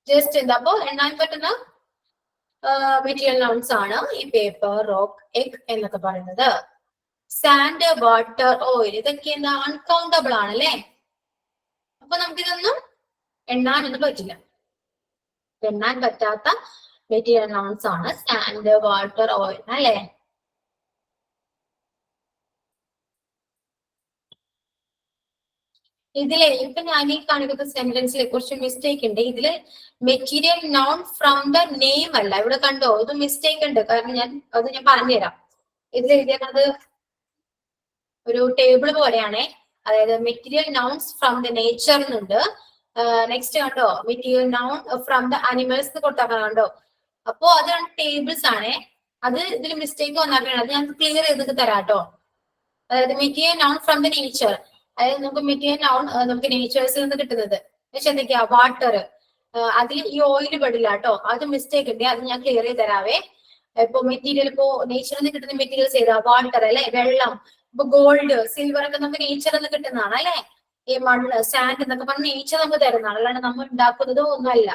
ജസ്റ്റ് എന്താ അപ്പോ എണ്ണാൻ പറ്റുന്ന മെറ്റീരിയൽ നൗൺസ് ആണ് ഈ പേപ്പർ, റോക്ക്, എഗ് എന്നൊക്കെ പറയുന്നത്. സാൻഡ്, വാട്ടർ, ഓയിൽ ഇതൊക്കെ എന്താ? അൺകൗണ്ടബിൾ ആണ് അല്ലെ. അപ്പൊ നമുക്കിതൊന്നും എണ്ണാനൊന്നും പറ്റില്ല. എണ്ണാൻ പറ്റാത്ത മെറ്റീരിയൽ നൗൺസ് ആണ് സാൻഡ്, വാട്ടർ, ഓയിൽ അല്ലെ. ഇതിലെ ഇപ്പൊ ഞാൻ ഈ കാണിക്കുന്ന സെന്റൻസിലെ കുറച്ച് മിസ്റ്റേക്ക് ഉണ്ട്. ഇതില് material non from the name അല്ല. ഇവിടെ കണ്ടോ, ഇത് മിസ്റ്റേക്ക് ഉണ്ട്. കാരണം ഞാൻ പറഞ്ഞുതരാം. ഇതിൽ എഴുതിയത് ഒരു ടേബിൾ പോലെയാണേ. അതായത് material nouns from the nature എന്നുണ്ട്. നെക്സ്റ്റ് കണ്ടോ, material noun from the animals കൊടുത്താൽ കണ്ടോ. അപ്പോ അതാണ് ടേബിൾസ് ആണേ. അത് ഇതിൽ മിസ്റ്റേക്ക് വന്നാക്കണം. അത് ഞാൻ ക്ലിയർ ചെയ്തിട്ട് തരാം കേട്ടോ. അതായത് material noun from the nature, അതായത് നമുക്ക് മെറ്റീരിയൽ നൗൺ നമുക്ക് നേച്ചേഴ്സിൽ നിന്ന് കിട്ടുന്നത് പക്ഷെ എന്തൊക്കെയാ? വാട്ടർ. അതിൽ ഈ ഓയിൽ പെടില്ല കേട്ടോ. അത് മിസ്റ്റേക്ക് ഉണ്ട്. അത് ഞാൻ ക്ലിയർ ചെയ്ത് തരാവേ. ഇപ്പൊ മെറ്റീരിയൽ ഇപ്പോ നേച്ചറിൽ നിന്ന് കിട്ടുന്ന മെറ്റീരിയൽസ് ഏതാ? വാട്ടർ അല്ലെ, വെള്ളം. ഇപ്പൊ ഗോൾഡ്, സിൽവർ ഒക്കെ നമുക്ക് നേച്ചറിൽ നിന്ന് കിട്ടുന്നതാണ് അല്ലെ. ഈ മണ്ണ്, സാൻഡ് എന്നൊക്കെ പറഞ്ഞ നേച്ചർ നമുക്ക് തരുന്നതാണ്, അല്ലാണ്ട് നമ്മൾ ഉണ്ടാക്കുന്നതോ ഒന്നുമല്ല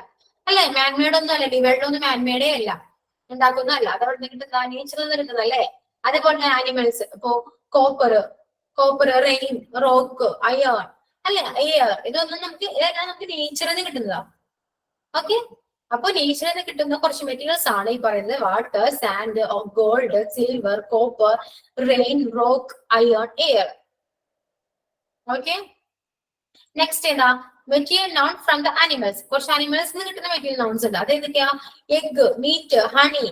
അല്ലെ. മാൻമേഡ് ഒന്നും അല്ല. ഈ വെള്ളം ഒന്നും മാൻമേഡേ അല്ല, ഉണ്ടാക്കുന്നതല്ല. അതവിടെ നിന്ന് കിട്ടുന്ന നേച്ചറിൽ നിന്ന് കിട്ടുന്നത് അല്ലെ. അതേപോലെ ആനിമൽസ്, ഇപ്പോ കോപ്പർ, റെയിൻ, റോക്ക്, അയൺ അല്ലെ, എയർ, ഇതൊന്നും നമുക്ക് നേച്ചറിൽ നിന്ന് കിട്ടുന്നതാ. ഓക്കെ, അപ്പൊ നേച്ചറിൽ നിന്ന് കിട്ടുന്ന കുറച്ച് മെറ്റീരിയൽസ് ആണ് ഈ പറയുന്നത്. Water, sand, gold, silver, copper, rain, rock, iron, air. Okay, next ഏതാ? Material noun from the animals. കുറച്ച് അനിമൽസ് നിന്ന് കിട്ടുന്ന മെറ്റീരിയൽ നൗൺസ് ഉണ്ട്. അത് ഏതൊക്കെയാ? Egg, meat, honey,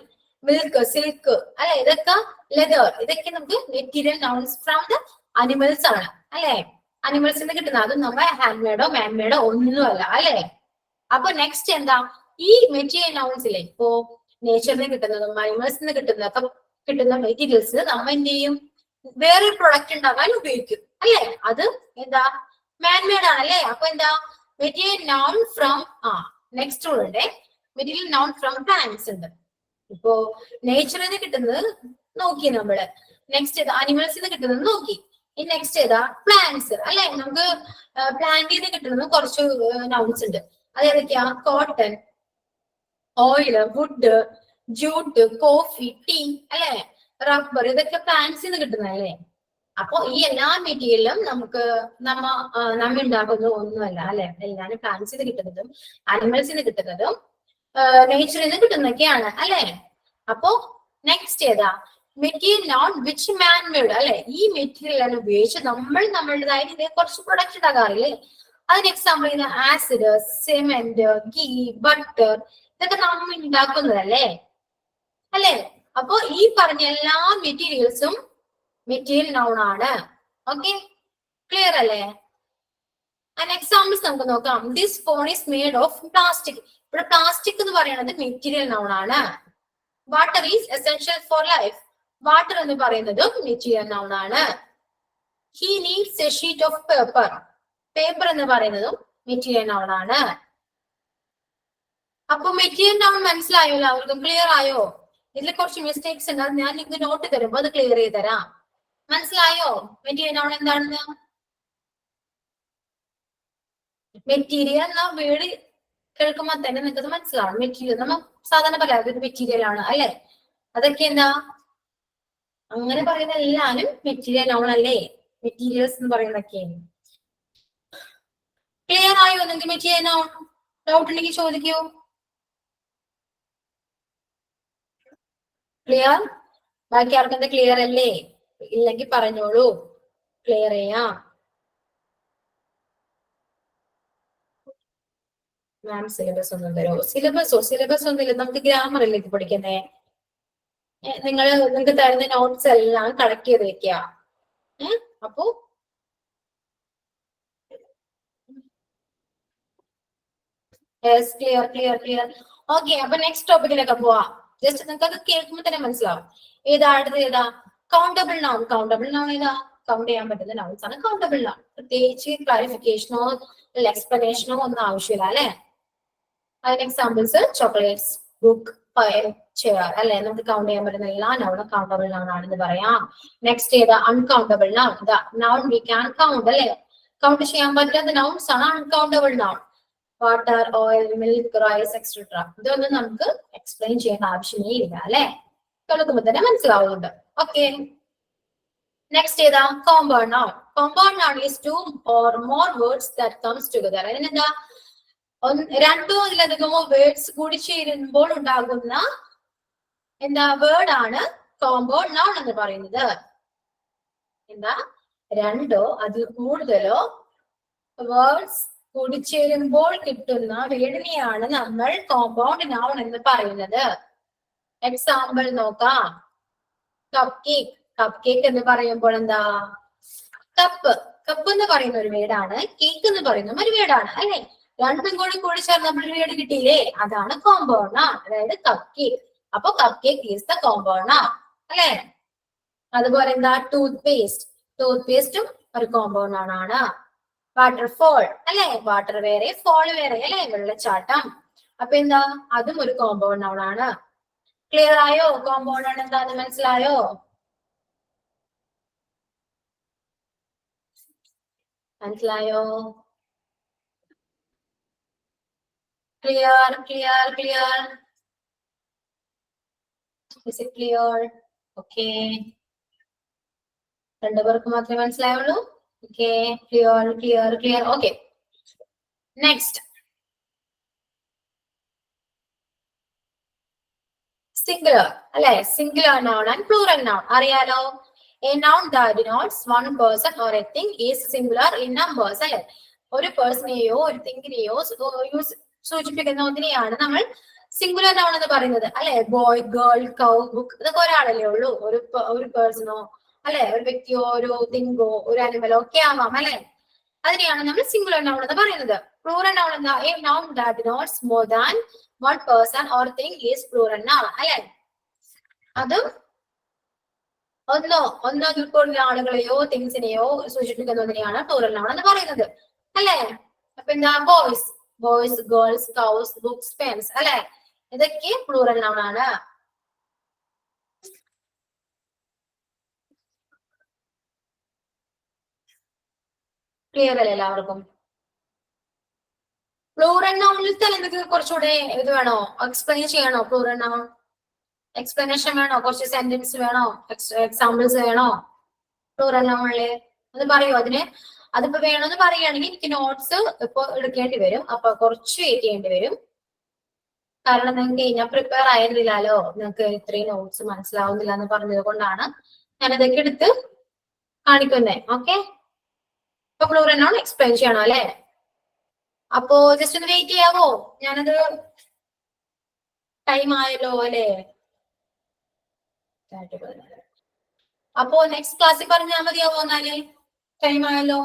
milk, silk അല്ലെ, ഇതൊക്കെ ലെതർ. ഇതൊക്കെ നമുക്ക് material nouns from the animals ആണ് അല്ലെ. അനിമൽസിൽ നിന്ന് കിട്ടുന്ന, അതും നമ്മൾ ഹാൻഡ്മേഡോ മാൻമേഡോ ഒന്നുമല്ല അല്ലെ. അപ്പൊ നെക്സ്റ്റ് എന്താ? ഈ മെറ്റീരിയൽ നൗൺസിലെ ഇപ്പോ നേച്ചറിൽ നിന്ന് കിട്ടുന്നതും അനിമൽസിൽ നിന്ന് കിട്ടുന്ന മെറ്റീരിയൽസ് നമ്മൾ എന്ത് ചെയ്യും? വേറെ പ്രൊഡക്റ്റ് ഉണ്ടാക്കാൻ ഉപയോഗിക്കും അല്ലെ. അത് എന്താ? മാൻമേഡ് ആണ് അല്ലെ. അപ്പൊ എന്താ? Material noun from next rule ഉണ്ട്. മെറ്റീരിയൽ നൗൺ ഫ്രം പ്ലാന്റ്സ് ഉണ്ട്. ഇപ്പോ നേച്ചറിൽ നിന്ന് കിട്ടുന്നത് നോക്കി നമ്മള്. നെക്സ്റ്റ് ഏതാ? അനിമൽസിൽ നിന്ന് കിട്ടുന്നത് നോക്കി. ഈ നെക്സ്റ്റ് ഏതാ? പ്ലാന്റ്സ് അല്ലെ. നമുക്ക് പ്ലാന്റിൽ നിന്ന് കിട്ടുന്നത് കുറച്ച് നൗൺസ് ഉണ്ട്. അത് ഏതൊക്കെയാ? Cotton, oil, wood, jute, coffee, tea അല്ലെ, റബ്ബർ. ഇതൊക്കെ പ്ലാന്റ്സിൽ നിന്ന് കിട്ടുന്നതല്ലേ. അപ്പൊ ഈ എല്ലാ മെറ്റീരിയലും നമ്മ ഉണ്ടാക്കുന്നത് ഒന്നുമല്ല അല്ലെ, എല്ലാരും പ്ലാന്റ്സിൽ നിന്ന് കിട്ടുന്നതും ആനിമൽസിൽ നിന്ന് കിട്ടുന്നതും നേച്ചറിൽ നിന്ന് കിട്ടുന്നതൊക്കെയാണ് അല്ലെ. അപ്പോ നെക്സ്റ്റ് ഏതാ? Material non which man made അല്ലെ. ഈ മെറ്റീരിയൽ ആണ് ഉപയോഗിച്ച് നമ്മളുടേതായ രീതിയിൽ കുറച്ച് പ്രൊഡക്റ്റ് ഉണ്ടാക്കാറില്ലേ. അതിന് എക്സാമ്പിൾ ചെയ്യുന്ന ആസിഡ്, സിമെന്റ്, ഗീ, ബട്ടർ, ഇതൊക്കെ നമ്മൾ ഉണ്ടാക്കുന്നതല്ലേ അല്ലെ. അപ്പൊ ഈ പറഞ്ഞ എല്ലാ മെറ്റീരിയൽസും മെറ്റീരിയൽ നൗൺ ആണ്. ഓക്കെ, ക്ലിയർ അല്ലേ? എക്സാമ്പിൾസ് നമുക്ക് നോക്കാം. This phone is made of plastic. ഇവിടെ പ്ലാസ്റ്റിക് എന്ന് പറയുന്നത് മെറ്റീരിയൽ നൗൺ ആണ്. Water is essential for life. Water എന്ന് പറയുന്നത് മെറ്റീരിയൽ നൗൺ ആണ്. He needs A sheet of paper. Paper എന്ന് പറയുന്നതും മെറ്റീരിയൽ നൗൺ ആണ്. അപ്പൊ മെറ്റീരിയൽ നൗൺ മനസ്സിലായോ എല്ലാവർക്കും? ക്ലിയർ ആയോ? ഇതിൽ കുറച്ച് മിസ്റ്റേക്സ് ഉണ്ട്, ഞാൻ നിങ്ങൾക്ക് നോട്ട് തരുമ്പോ അത് ക്ലിയർ ചെയ്ത് തരാം. മനസ്സിലായോ മെറ്റീരിയൽ നൗൺ എന്താണെന്ന്? മെറ്റീരിയൽ എന്ന വേർഡ് കേൾക്കുമ്പോ തന്നെ നിങ്ങൾക്ക് മനസ്സിലാവും. മെറ്റീരിയൽ നമ്മൾ സാധാരണ പറയാം മെറ്റീരിയൽ ആണ് അല്ലെ. അതൊക്കെ എന്താ? അങ്ങനെ പറയുന്ന എല്ലാരും മെറ്റീരിയൽ നൗൺ അല്ലേ. മെറ്റീരിയൽസ് എന്ന് പറയുന്നതൊക്കെ ക്ലിയർ ആയോ നിങ്ങൾക്ക്? മെറ്റീരിയൽ നൗൺ ഡൗട്ട് ഉണ്ടെങ്കിൽ ചോദിക്കൂ. ക്ലിയർ? ബാക്കി ആർക്കെന്താ ക്ലിയർ അല്ലേ? ഇല്ലെങ്കിൽ പറഞ്ഞോളൂ, ക്ലിയർ ചെയ്യാം. മാം സിലബസ് ഒന്നും തരോ? സിലബസ് ഒന്നുമില്ല, നമുക്ക് ഗ്രാമർ അല്ലേ ഇത് പഠിക്കുന്നേ. നിങ്ങൾക്ക് തരുന്ന നോട്ട്സ് എല്ലാം കളക്ട് ചെയ്ത് വെക്കുക. അപ്പോ ക്ലിയർ. ഓക്കെ, അപ്പൊ നെക്സ്റ്റ് ടോപ്പിക്കിലൊക്കെ പോവാം. ജസ്റ്റ് നിങ്ങൾക്ക് അത് കേൾക്കുമ്പോൾ തന്നെ മനസ്സിലാവും. അടുത്തത് ഏതാ? Countable noun. കൗണ്ടബിൾ നൗൺ ഏതാ? കൗണ്ട് ചെയ്യാൻ പറ്റുന്ന നൗൺസ് ആണ് കൗണ്ടബിൾ നൗൺ. പ്രത്യേകിച്ച് ക്ലാരിഫിക്കേഷനോ എക്സ്പ്ലനേഷനോ ഒന്നും ആവശ്യമില്ല അല്ലെ. അതിന് examples chocolates, book, fire, chair അല്ലെ. നമുക്ക് കൗണ്ട് ചെയ്യാൻ പറ്റുന്ന എല്ലാ നൗണും കൗണ്ടബിൾ നൗൺ ആണെന്ന് പറയാം. നെക്സ്റ്റ് ഏതാ? Uncountable noun. Noun we can count അല്ലെ. കൗണ്ട് ചെയ്യാൻ പറ്റാത്ത നൗൺസ് ആണ് uncountable noun. Water, oil, milk, rice etcetera. ഇതൊന്നും നമുക്ക് എക്സ്പ്ലെയിൻ ചെയ്യേണ്ട ആവശ്യമേ ഇല്ല അല്ലെ. കേൾക്കുമ്പോൾ തന്നെ മനസ്സിലാവുന്നുണ്ട്. ഓക്കെ, നെക്സ്റ്റ് ഏതാ? Compound noun. Compound noun is two or more words that comes together. അതിനെന്താ? രണ്ടോ അതിലധികമോ വേർഡ്സ് കൂടി ചേരുമ്പോൾ ഉണ്ടാകുന്ന വേർഡ് ആണ് കോമ്പൗണ്ട് നൗൺ എന്ന് പറയുന്നത്. രണ്ടോ അതിൽ കൂടുതലോ വേർഡ്സ് കൂടിച്ചേരുമ്പോൾ കിട്ടുന്ന വേർഡിനെയാണ് നമ്മൾ കോമ്പൗണ്ട് നൗൺ എന്ന് പറയുന്നത്. എക്സാമ്പിൾ നോക്കാം. Cup cake. കപ്പ് കേക്ക് എന്ന് പറയുമ്പോൾ എന്താ? കപ്പ് എന്ന് പറയുന്ന ഒരു വേർഡാണ്, കേക്ക് എന്ന് പറയുന്ന ഒരു വേർഡാണ് അല്ലെ. രണ്ടും കൂടി ചേർന്നപ്പോൾ ഒരു വേർഡ് കിട്ടിയില്ലേ? അതാണ് കോമ്പൗണ്ട് നൗൺ, അതായത് കപ്പ് കേക്ക്. അപ്പൊ cup cake is the compound noun അല്ലെ. അതുപോലെ എന്താ? Tooth paste. ടൂത്ത് പേസ്റ്റും ഒരു കോമ്പൗണ്ട് നൗൺ ആണ്. വാട്ടർഫോൾ അല്ലെ. വാട്ടർ വേറെ, ഫോൾ വേറെ അല്ലെ. വെള്ളച്ചാട്ടം. അപ്പൊ എന്താ? അതും ഒരു കോമ്പൗണ്ട് നൗൺ ആണ്. ക്ലിയർ ആയോ? കോമ്പൗണ്ട് നൗൺ എന്താന്ന് മനസ്സിലായോ? മനസ്സിലായോ? Clear? Is it clear? Okay. രണ്ടുപേർക്ക് മാത്രമേ മനസ്സിലായുള്ളൂ. Okay, clear. Okay, next singular അല്ലെ. Singular noun and plural noun അറിയാലോ. A noun that denotes one person or a thing is singular in numbers അല്ലെ. ഒരു പേഴ്സണെയോ ഒരു തിങ്കിനെയോ സൂചിപ്പിക്കുന്ന ഒന്നിനെയാണ് നമ്മൾ സിംഗുലർ നൗൺ എന്ന് പറയുന്നത് അല്ലെ. ബോയ്, ഗേൾ, കൗ, ബുക്ക്, ഇതൊക്കെ ഒരാളല്ലേ ഉള്ളൂ. ഒരു പേഴ്സണോ അല്ലെ, ഒരു വ്യക്തിയോ ഒരു തിങ്കോ ഒരു അനിമലോ ഒക്കെ ആവാം അല്ലെ. അതിനെയാണ് നമ്മൾ സിംഗുലർ നൗൺ എന്ന് പറയുന്നത്. പ്ലൂറൽ നൗൺ എന്താ? A noun that denotes more than one person or thing is plural noun അല്ലെ. അതും ഒന്നോ അതിൽ കൂടുതൽ ആളുകളെയോ തിങ്സിനെയോ സൂചിപ്പിക്കുന്നതിനെയാണ് പ്ലൂറൽ നൗൺ എന്ന് പറയുന്നത് അല്ലെ. അപ്പൊ എന്താ? Boys, girls, cows, books, pens അല്ലെ. ഇതൊക്കെ പ്ലൂറൽ നൗൺ ആണ്. ക്ലിയർ അല്ലേ എല്ലാവർക്കും? പ്ലൂറൽ നൗണിൽ തന്നെ നിങ്ങൾക്ക് കുറച്ചുകൂടെ ഇത് വേണോ? എക്സ്പ്ലെയിൻ ചെയ്യണോ? പ്ലൂറൽ നൗൺ എക്സ്പ്ലനേഷൻ വേണോ? കുറച്ച് സെന്റൻസ് വേണോ? എക്സാമ്പിൾസ് വേണോ? പ്ലൂറൽ നൗണില് ഒന്ന് പറയൂ അതിന്. അതിപ്പോ വേണമെന്ന് പറയുകയാണെങ്കിൽ എനിക്ക് നോട്ട്സ് ഇപ്പൊ എടുക്കേണ്ടി വരും. അപ്പൊ കുറച്ച് വെയിറ്റ് ചെയ്യേണ്ടി വരും. കാരണം നിങ്ങൾക്ക് ഞാൻ പ്രിപ്പയർ ആയിരുന്നില്ലല്ലോ, നിങ്ങൾക്ക് ഇത്രയും നോട്ട്സ് മനസ്സിലാവുന്നില്ല എന്ന് പറഞ്ഞത് കൊണ്ടാണ് ഞാനതൊക്കെ എടുത്ത് കാണിക്കുന്നത്. ഓക്കെ, ഇപ്പൊ പ്ലൂറൽ നൗൺ എക്സ്പ്ലെയിൻ ചെയ്യണം അല്ലെ? അപ്പോ ജസ്റ്റ് ഒന്ന് വെയിറ്റ് ചെയ്യാവോ? ഞാനത് ടൈം ആയല്ലോ അല്ലെ? അപ്പോ നെക്സ്റ്റ് ക്ലാസ്സിൽ പറഞ്ഞാൽ മതിയാവോ? എന്നാല് ടൈം ആയല്ലോ.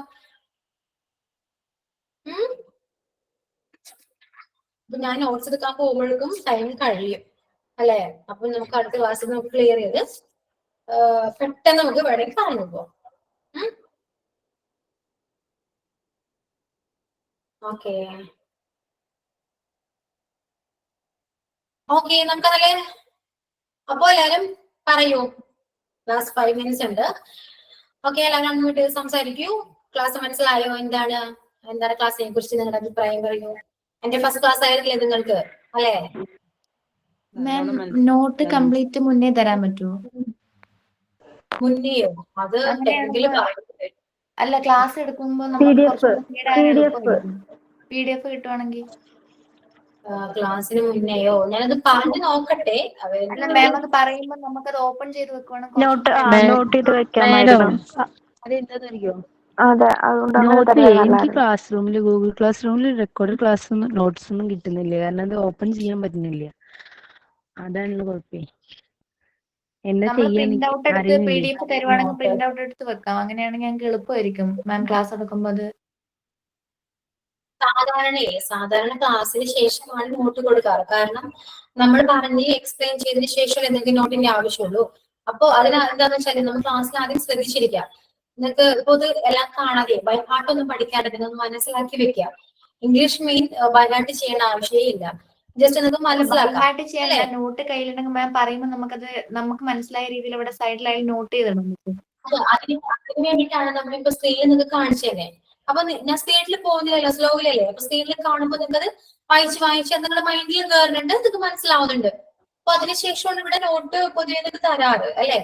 അപ്പൊ ഞാൻ നോട്ട്സ് എടുക്കാൻ പോകുമ്പോഴേക്കും ടൈം കഴിയും അല്ലെ? അപ്പൊ നമുക്ക് അടുത്ത ക്ലാസ്സിൽ നമുക്ക് ക്ലിയർ ചെയ്ത് പെട്ടെന്ന് നമുക്ക് വേണമെങ്കിൽ പറഞ്ഞു പോവാം. ഓക്കെ ഓക്കെ, നമുക്കതല്ലേ? അപ്പോ എല്ലാരും പറയൂ. ലാസ്റ്റ് 5 minutes ഉണ്ട്. ഓക്കെ, എല്ലാവരും അങ്ങോട്ട് സംസാരിക്കൂ. ക്ലാസ് മനസ്സിലായോ? എന്താണ് ക്ലാസ്സിനെ കുറിച്ച് നിങ്ങളുടെ അഭിപ്രായം പറയൂ. എന്റെ ഫസ്റ്റ് ക്ലാസ് ആയിരുന്നില്ലേ നിങ്ങൾക്ക് അല്ലെ? മാം നോട്ട് കംപ്ലീറ്റ് മുന്നേ തരാൻ പറ്റുമോ? മുന്നെയോ? അത് ടെക്നിക്കലി പറയുന്നത്. അല്ല, ക്ലാസ് എടുക്കുമ്പോ നമുക്ക് PDF കിട്ടുവാണെങ്കിൽ. ക്ലാസ്സിന് മുന്നെയോ? ഞാനത് പറഞ്ഞു നോക്കട്ടെ. അല്ല മാം, അത് പറയുമ്പോ നമുക്കത് ഓപ്പൺ ചെയ്ത് വെക്കുവാണെങ്കിൽ നോട്ട് ചെയ്ത് വെക്കാമായിരുന്നു. അതെന്താന്നറിയോ? അതെ, അതുകൊണ്ടാണ് നോട്ട് എനിക്ക് നല്ലതായിരുന്നു. ക്ലാസ് റൂമിൽ ഗൂഗിൾ ക്ലാസ് റൂമിൽ റെക്കോർഡ് ക്ലാസ് നോട്ട്സ് ഒന്നും കിട്ടുന്നില്ല. കാരണം അത് ഓപ്പൺ ചെയ്യാൻ പറ്റുന്നില്ല. അതാണല്ലോ കുഴപ്പേ. എന്താ നമ്മൾ ചെയ്യാൻ പ്രിന്റ് ഔട്ട് എടുത്ത് അറിയുന്നില്ലേ? PDF തരുവാണെങ്കിൽ പ്രിന്റ് ഔട്ട് എടുത്ത് വെക്കാം. അങ്ങനെയാണെങ്കിൽ ഞങ്ങൾക്ക് എളുപ്പമായിരിക്കും മാം ക്ലാസ് എടുക്കുമ്പോ. അത് സാധാരണ ക്ലാസ്സിന് ശേഷമാണ് നോട്ട് കൊടുക്കാറ്. കാരണം നമ്മൾ പറഞ്ഞ് എക്സ്പ്ലെയിൻ ചെയ്തതിന് ശേഷം എന്തെങ്കിലും നോട്ടിന്റെ ആവശ്യമുള്ളൂ. അപ്പൊ എന്താന്ന് വെച്ചാൽ നമ്മൾ ക്ലാസ്സിൽ ആദ്യം ശ്രദ്ധിച്ചിരിക്കുക. നിങ്ങൾക്ക് ഇപ്പൊ ഇത് എല്ലാം കാണാതെ ബൈഹാർട്ടൊന്നും പഠിക്കാതെ ഒന്ന് മനസ്സിലാക്കി വെക്കുക. ഇംഗ്ലീഷ് മെയിൻ ബൈഹാർട്ട് ചെയ്യേണ്ട ആവശ്യമേ ഇല്ല. ജസ്റ്റ് നിങ്ങൾക്ക് മനസ്സിലാക്കാം. നോട്ട് കയ്യിലുണ്ടെങ്കിൽ മാം പറയുമ്പോൾ നമുക്ക് മനസ്സിലായ രീതിയിൽ ഇവിടെ സൈഡിലായി നോട്ട് ചെയ്തിടണം. അതിന് വേണ്ടിയിട്ടാണ് നമ്മളിപ്പോ സ്ക്രീനിൽ നിങ്ങൾക്ക് കാണിച്ചു തന്നെ. അപ്പൊ ഞാൻ സ്പീഡിൽ പോകുന്നില്ലല്ലോ, സ്ലോയിലല്ലേ. അപ്പൊ സ്ക്രീനിൽ കാണുമ്പോൾ നിങ്ങൾക്ക് വായിച്ച് നിങ്ങളുടെ മൈൻഡിൽ കയറുന്നുണ്ട്, നിങ്ങൾക്ക് മനസ്സിലാവുന്നുണ്ട്. അപ്പൊ അതിനുശേഷമാണ് ഇവിടെ നോട്ട് പൊതുവെ നിങ്ങൾക്ക് തരാറ് അല്ലെ?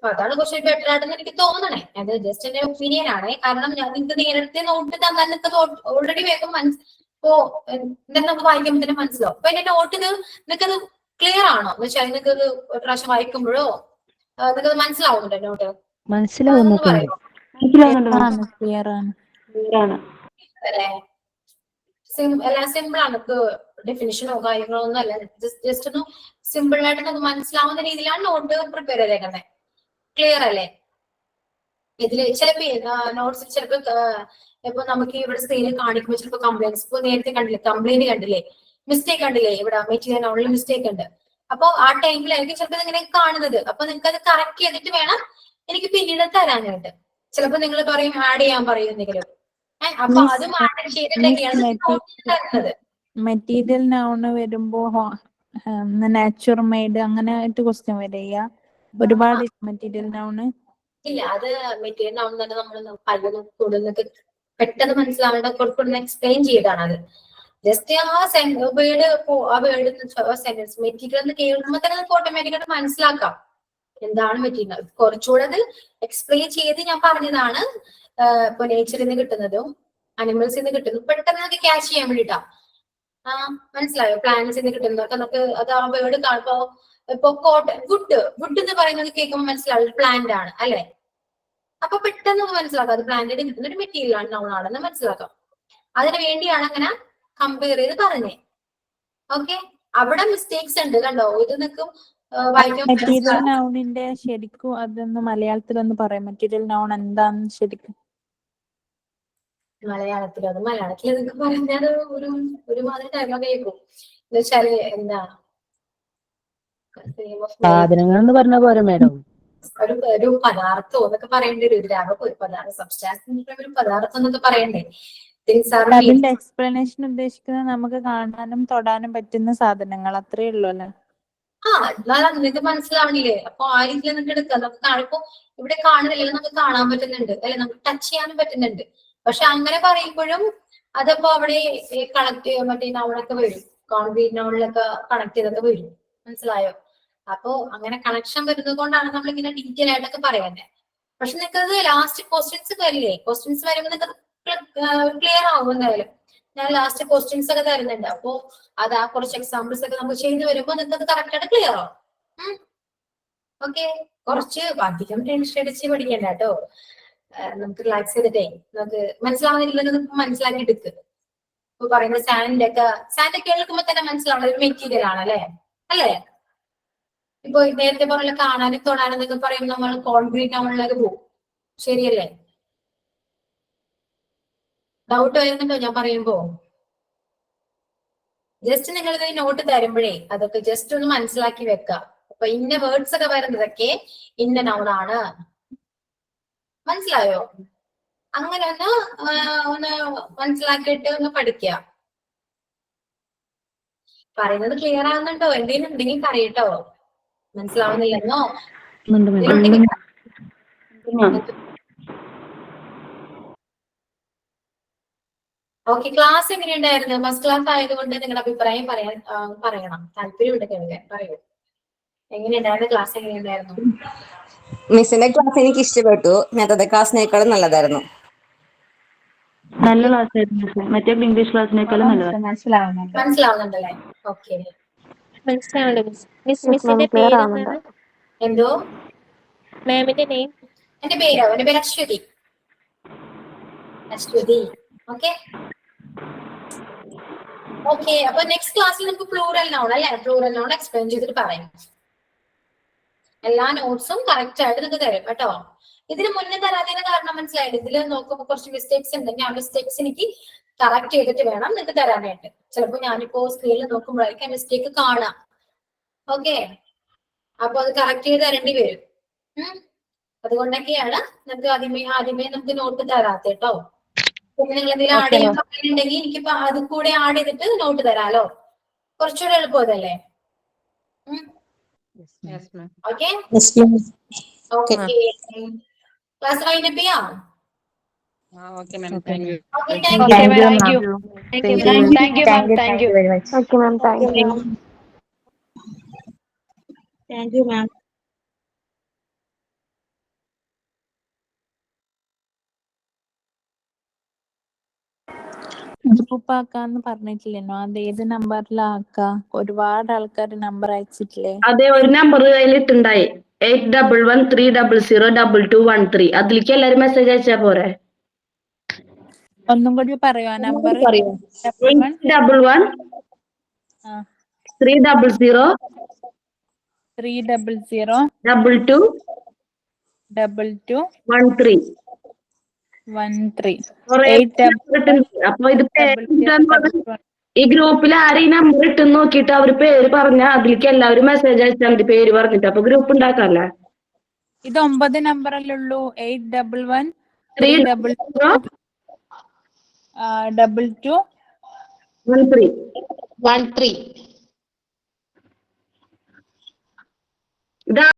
അതാണ് കുറച്ച് ബെറ്റർ ആയിട്ടെന്ന് എനിക്ക് തോന്നണേ. അത് ജസ്റ്റ് എന്റെ ഒപ്പീനിയൻ ആണ്. കാരണം ഞാൻ നിങ്ങൾക്ക് നേരത്തെ നോട്ട് തന്നാൽ നിങ്ങൾക്ക് ഓൾറെഡി വേഗം നമുക്ക് വായിക്കുമ്പോൾ തന്നെ മനസ്സിലാവും. അപ്പൊ എന്റെ നോട്ട് നിങ്ങൾക്കത് ക്ലിയർ ആണോ എന്ന് വെച്ചാൽ നിങ്ങൾക്ക് ഒരു പ്രാവശ്യം വായിക്കുമ്പോഴോ നിങ്ങൾക്ക് മനസ്സിലാവുന്നുണ്ടോ നോട്ട്? മനസ്സിലാവുന്നുണ്ട്. ക്ലിയർ ആണ്. എല്ലാം സിമ്പിൾ ആണ്. ഡെഫിനിഷനോ കാര്യങ്ങളോ ഒന്നും അല്ല. ജസ്റ്റ് ഒന്ന് സിമ്പിൾ ആയിട്ട് നമുക്ക് മനസ്സിലാവുന്ന രീതിയിലാണ് നോട്ട് പ്രിപ്പയർ ചെയ്തേക്കുന്നത്. ക്ലിയർ അല്ലേ? ഇതില് ചിലപ്പോ നോട്ട്സ് ചിലപ്പോ ഇപ്പൊ നമുക്ക് ഇവിടെ സ്ക്രീനിൽ കാണിക്കുമ്പോൾ ചിലപ്പോൾ കംപ്ലൈൻസ്, ഇപ്പൊ നേരത്തെ കണ്ടില്ലേ കംപ്ലൈന്റ് കണ്ടില്ലേ, മിസ്റ്റേക്ക് കണ്ടില്ലേ, ഇവിടെ മെറ്റീരിയൽ ഉള്ള മിസ്റ്റേക്ക് ഉണ്ട്. അപ്പൊ ആ ടൈമിലായിരിക്കും ചിലപ്പോൾ ഇങ്ങനെ കാണുന്നത്. അപ്പൊ നിങ്ങൾക്ക് അത് കറക്റ്റ് ചെയ്തിട്ട് വേണം എനിക്ക് പിന്നീട് തരാനായിട്ട്. ചിലപ്പോ നിങ്ങൾ പറയും ആഡ് ചെയ്യാൻ പറയും എന്തെങ്കിലും. അപ്പൊ അതും ആഡ് ചെയ്തിട്ടൊക്കെയാണ് തരുന്നത്. മെറ്റീരിയൽ നൗണ് വരുമ്പോ നാച്ചുറൽ മെയ്ഡ് അങ്ങനെ ആയിട്ട് ക്വസ്റ്റ്യൻ വരിക. ഒരുപാട് മെറ്റീരിയൽ നൗണ് ഇല്ല, അത് മെറ്റീരിയൽ നൗൺ തന്നെ നമ്മൾ പലതും കൂടുതലൊക്കെ പെട്ടെന്ന് മനസ്സിലാവേണ്ട കൊടുക്കുന്ന എക്സ്പ്ലെയിൻ ചെയ്താണ്. അത് ജസ്റ്റ് ആ സെന്റൻസ് മെറ്റീരിയൽ എന്ന് കേൾക്കുമ്പോൾ തന്നെ നമുക്ക് ഓട്ടോമാറ്റിക്കായിട്ട് മനസ്സിലാക്കാം എന്താണ് മെറ്റീരിയൽ. കുറച്ചുകൂടെ അത് എക്സ്പ്ലെയിൻ ചെയ്ത് ഞാൻ പറഞ്ഞതാണ്. ഇപ്പൊ നേച്ചറിൽ നിന്ന് കിട്ടുന്നതും അനിമൽസിൽ നിന്ന് കിട്ടുന്നതും പെട്ടെന്ന് നമുക്ക് ക്യാച്ച് ചെയ്യാൻ വേണ്ടിട്ടാ. മനസ്സിലായോ? പ്ലാന്റ്സിൽ നിന്ന് കിട്ടുന്നതൊക്കെ നമുക്ക് അത് ആ വേർഡ് കാണുമ്പോ ഇപ്പൊ വുഡ് എന്ന് പറയുന്നത് കേൾക്കുമ്പോൾ മനസ്സിലാവും പ്ലാന്റ് ആണ് അല്ലെ? അപ്പൊ പെട്ടെന്ന് മനസ്സിലാക്കാം അത് പ്ലാന്റിൽ കിട്ടുന്ന ഒരു മെറ്റീരിയൽ ആണ്, നൗൺ ആണെന്ന് മനസ്സിലാക്കാം. അതിനു വേണ്ടിയാണ് അങ്ങനെ കമ്പയർ ചെയ്ത് പറഞ്ഞേ. ഓക്കെ, അവിടെ മിസ്റ്റേക്സ് ഉണ്ട് കണ്ടോ? ഇത് നിൽക്കും മെറ്റീരിയൽ നൗണിന്റെ ശരിക്കും അതൊന്ന് മലയാളത്തിലൊന്ന് പറയാം. മെറ്റീരിയൽ നൗൺ എന്താന്ന് ശരിക്കും മലയാളത്തിൽ നിങ്ങൾക്ക് പറഞ്ഞാൽ ഒരുമാതിരി ടൈമ കേൾക്കും. എന്ന് വെച്ചാല് എന്താ സാധനങ്ങൾ എന്ന് പറഞ്ഞ പോലെ മേഡം, ഒരു പദാർത്ഥം എന്നൊക്കെ പറയേണ്ടി വരും. ഇതിലാകെ ഒരു പദാർത്ഥം, സബ്സ്റ്റാൻസ് ഒരു പദാർത്ഥം എന്നൊക്കെ പറയണ്ടേ? അതിന്റെ എക്സ്പ്ലനേഷൻ ഉദ്ദേശിക്കുന്നത് നമുക്ക് കാണാനും തൊടാനും പറ്റുന്ന സാധനങ്ങൾ, അത്രേ ഉള്ളൂ അല്ലെ? എന്നാലും നിങ്ങൾക്ക് മനസ്സിലാവണില്ലേ? അപ്പൊ ആ രീതിയിൽ നിങ്ങൾക്ക് എടുക്കാം. നമുക്ക് കാണിപ്പോ ഇവിടെ കാണുന്നില്ല, നമുക്ക് കാണാൻ പറ്റുന്നുണ്ട് അല്ലെ? നമുക്ക് ടച്ച് ചെയ്യാനും പറ്റുന്നുണ്ട്. പക്ഷെ അങ്ങനെ പറയുമ്പോഴും അതപ്പോ അവിടെ കണക്ട് മറ്റേ നൗണൊക്കെ വരും, കോൺക്രീറ്റ് നൗണിലൊക്കെ കണക്ട് ചെയ്തൊക്കെ വരും. മനസ്സിലായോ? അപ്പോ അങ്ങനെ കണക്ഷൻ വരുന്നത് കൊണ്ടാണ് നമ്മൾ ഇങ്ങനെ ഡീറ്റെയിൽ ആയിട്ടൊക്കെ പറയുന്നത്. പക്ഷെ നിങ്ങൾക്ക് ലാസ്റ്റ് ക്വസ്റ്റ്യൻസ് വരില്ലേ? ക്വസ്റ്റ്യൻസ് വരുമ്പോൾ നിങ്ങൾക്ക് ക്ലിയർ ആവും എന്തായാലും. ഞാൻ ലാസ്റ്റ് ക്വസ്റ്റ്യൻസ് ഒക്കെ തരുന്നുണ്ട്. അപ്പോ അത് ആ കുറച്ച് എക്സാമ്പിൾസ് ഒക്കെ നമുക്ക് ചെയ്ത് വരുമ്പോൾ നിങ്ങൾക്ക് കറക്റ്റ് ആയിട്ട് ക്ലിയർ ആവും. ഓക്കെ, കുറച്ച് അധികം ടെൻഷൻ അടിച്ച് പഠിക്കണ്ട കേട്ടോ. നമുക്ക് റിലാക്സ് ചെയ്തിട്ടേ നമുക്ക് മനസ്സിലാവുന്നില്ലെങ്കിൽ മനസ്സിലാക്കി എടുക്കുക. ഇപ്പൊ പറയുന്ന സാൻഡ് കേൾക്കുമ്പോ തന്നെ മനസ്സിലാവുന്ന ഒരു മെറ്റീരിയൽ ആണ് അല്ലേ? അല്ലേ? ഇപ്പൊ നേരത്തെ പറഞ്ഞ കാണാനും തൊടാനും എന്നൊക്കെ പറയുമ്പോൾ നമ്മൾ കോൺക്രീറ്റ് ആവുകളിലേക്ക് പോകും. ശരിയല്ലേ? ഡൗട്ട് വരുന്നുണ്ടോ ഞാൻ പറയുമ്പോ? ജസ്റ്റ് നിങ്ങൾ ഇത് നോട്ട് തരുമ്പോഴേ അതൊക്കെ ജസ്റ്റ് ഒന്ന് മനസ്സിലാക്കി വെക്കാം. അപ്പൊ ഇന്ന വേർഡ്സ് ഒക്കെ വരുന്നതൊക്കെ ഇന്ന നൗണാണ്. മനസ്സിലായോ? അങ്ങനെ ഒന്ന് മനസ്സിലാക്കിയിട്ട് ഒന്ന് പഠിക്കുക. പറയുന്നത് ക്ലിയർ ആവുന്നുണ്ടോ? എന്തെങ്കിലും ഉണ്ടെങ്കിൽ പറയട്ടോ. മനസ്സിലാവുന്നില്ലെന്നോ? ഓക്കെ, ക്ലാസ് എങ്ങനെയുണ്ടായിരുന്നു? ഫസ്റ്റ് ക്ലാസ് ആയതുകൊണ്ട് നിങ്ങളുടെ അഭിപ്രായം പറയണം. താല്പര്യമുണ്ട് കേൾക്കാൻ. പറയൂ, എങ്ങനെയുണ്ടായിരുന്നു? ക്ലാസ് എങ്ങനെയുണ്ടായിരുന്നു? മിസ്സിന്റെ ക്ലാസ് എനിക്ക് ഇഷ്ടപ്പെട്ടു. നേരത്തെ ക്ലാസ്സിനേക്കാളും നല്ലതായിരുന്നു. നല്ല ക്ലാസ് ആയിരുന്നു. മറ്റേ ഇംഗ്ലീഷ് ക്ലാസ്സിനേക്കാളും നല്ലതാണ്. മനസ്സിലാവുന്നുണ്ടല്ലേ? ഓക്കെ. മിസ്സിന്റെ പേര് എന്തോ? മാമിന്റെ നെയിം? എന്റെ പേര് അശ്വതി. അശ്വതി. Okay okay. അപ്പൊ നെക്സ്റ്റ് ക്ലാസ്സിൽ നമുക്ക് പ്ലൂറൽ നൗൺ അല്ലെ? പ്ലൂറൽ നൗൺ എക്സ്പ്ലെയിൻ ചെയ്തിട്ട് പറയാം. എല്ലാ നോട്ട്സും കറക്റ്റ് ആയിട്ട് നിങ്ങൾക്ക് തരും കേട്ടോ. ഇതിന് മുന്നേ തരാത്തതിന് കാരണം മനസ്സിലായില്ല. ഇതിൽ നോക്കുമ്പോൾ കുറച്ച് മിസ്റ്റേക്സ് ഉണ്ടെങ്കിൽ ആ മിസ്റ്റേക്സ് എനിക്ക് കറക്റ്റ് ചെയ്തിട്ട് വേണം നിങ്ങൾക്ക് തരാനായിട്ട്. ചിലപ്പോൾ ഞാനിപ്പോ സ്ക്രീനിൽ നോക്കുമ്പോഴായിരിക്കും ആ മിസ്റ്റേക്ക് കാണാം. ഓക്കെ, അപ്പൊ അത് കറക്റ്റ് ചെയ്ത് തരേണ്ടി വരും. അതുകൊണ്ടൊക്കെയാണ് നമുക്ക് ആദ്യമേ നമുക്ക് നോട്ട് തരാത്ത കേട്ടോ. പിന്നെ നിങ്ങൾ എന്തെങ്കിലും ആഡ് ചെയ്യാൻ പറയുന്നുണ്ടെങ്കിൽ എനിക്കിപ്പോ അത് കൂടെ ആഡ് ചെയ്തിട്ട് നോട്ട് തരാലോ. കുറച്ചുകൂടെ എളുപ്പമല്ലേ? Okay okay. ക്ലാസ് വൈൻഡപ്പ് ചെയ്യാം. Okay ma'am, thank you. Okay, thank you. Thank you ma'am. Group ആക്കാന്ന് പറഞ്ഞിട്ടില്ലേനോ? അത് ഏത് നമ്പറിലാക്കാ? ഒരുപാട് ആൾക്കാർ നമ്പർ അയച്ചിട്ടില്ലേ? അതെ, ഒരു നമ്പർ അതിലിട്ടുണ്ടായി 8113002213. അതിലേക്ക് എല്ലാരും മെസ്സേജ് അയച്ചാ പോരെ? ഒന്നും കൂടി പറയോ ആ നമ്പർ? 800232213. അപ്പൊ ഇത് ഈ ഗ്രൂപ്പിൽ ആരെ ഈ നമ്പർ ഇട്ടെന്ന് നോക്കിയിട്ട് അവര് പേര് പറഞ്ഞാ അതിലേക്ക് എല്ലാവരും മെസ്സേജ് അയച്ചാൽ മതി പേര് പറഞ്ഞിട്ട്. അപ്പൊ ഗ്രൂപ്പ് ഉണ്ടാക്കാല്ലേ? ഇത് 9 നമ്പർ അല്ലേ ഉള്ളൂ? 81132213.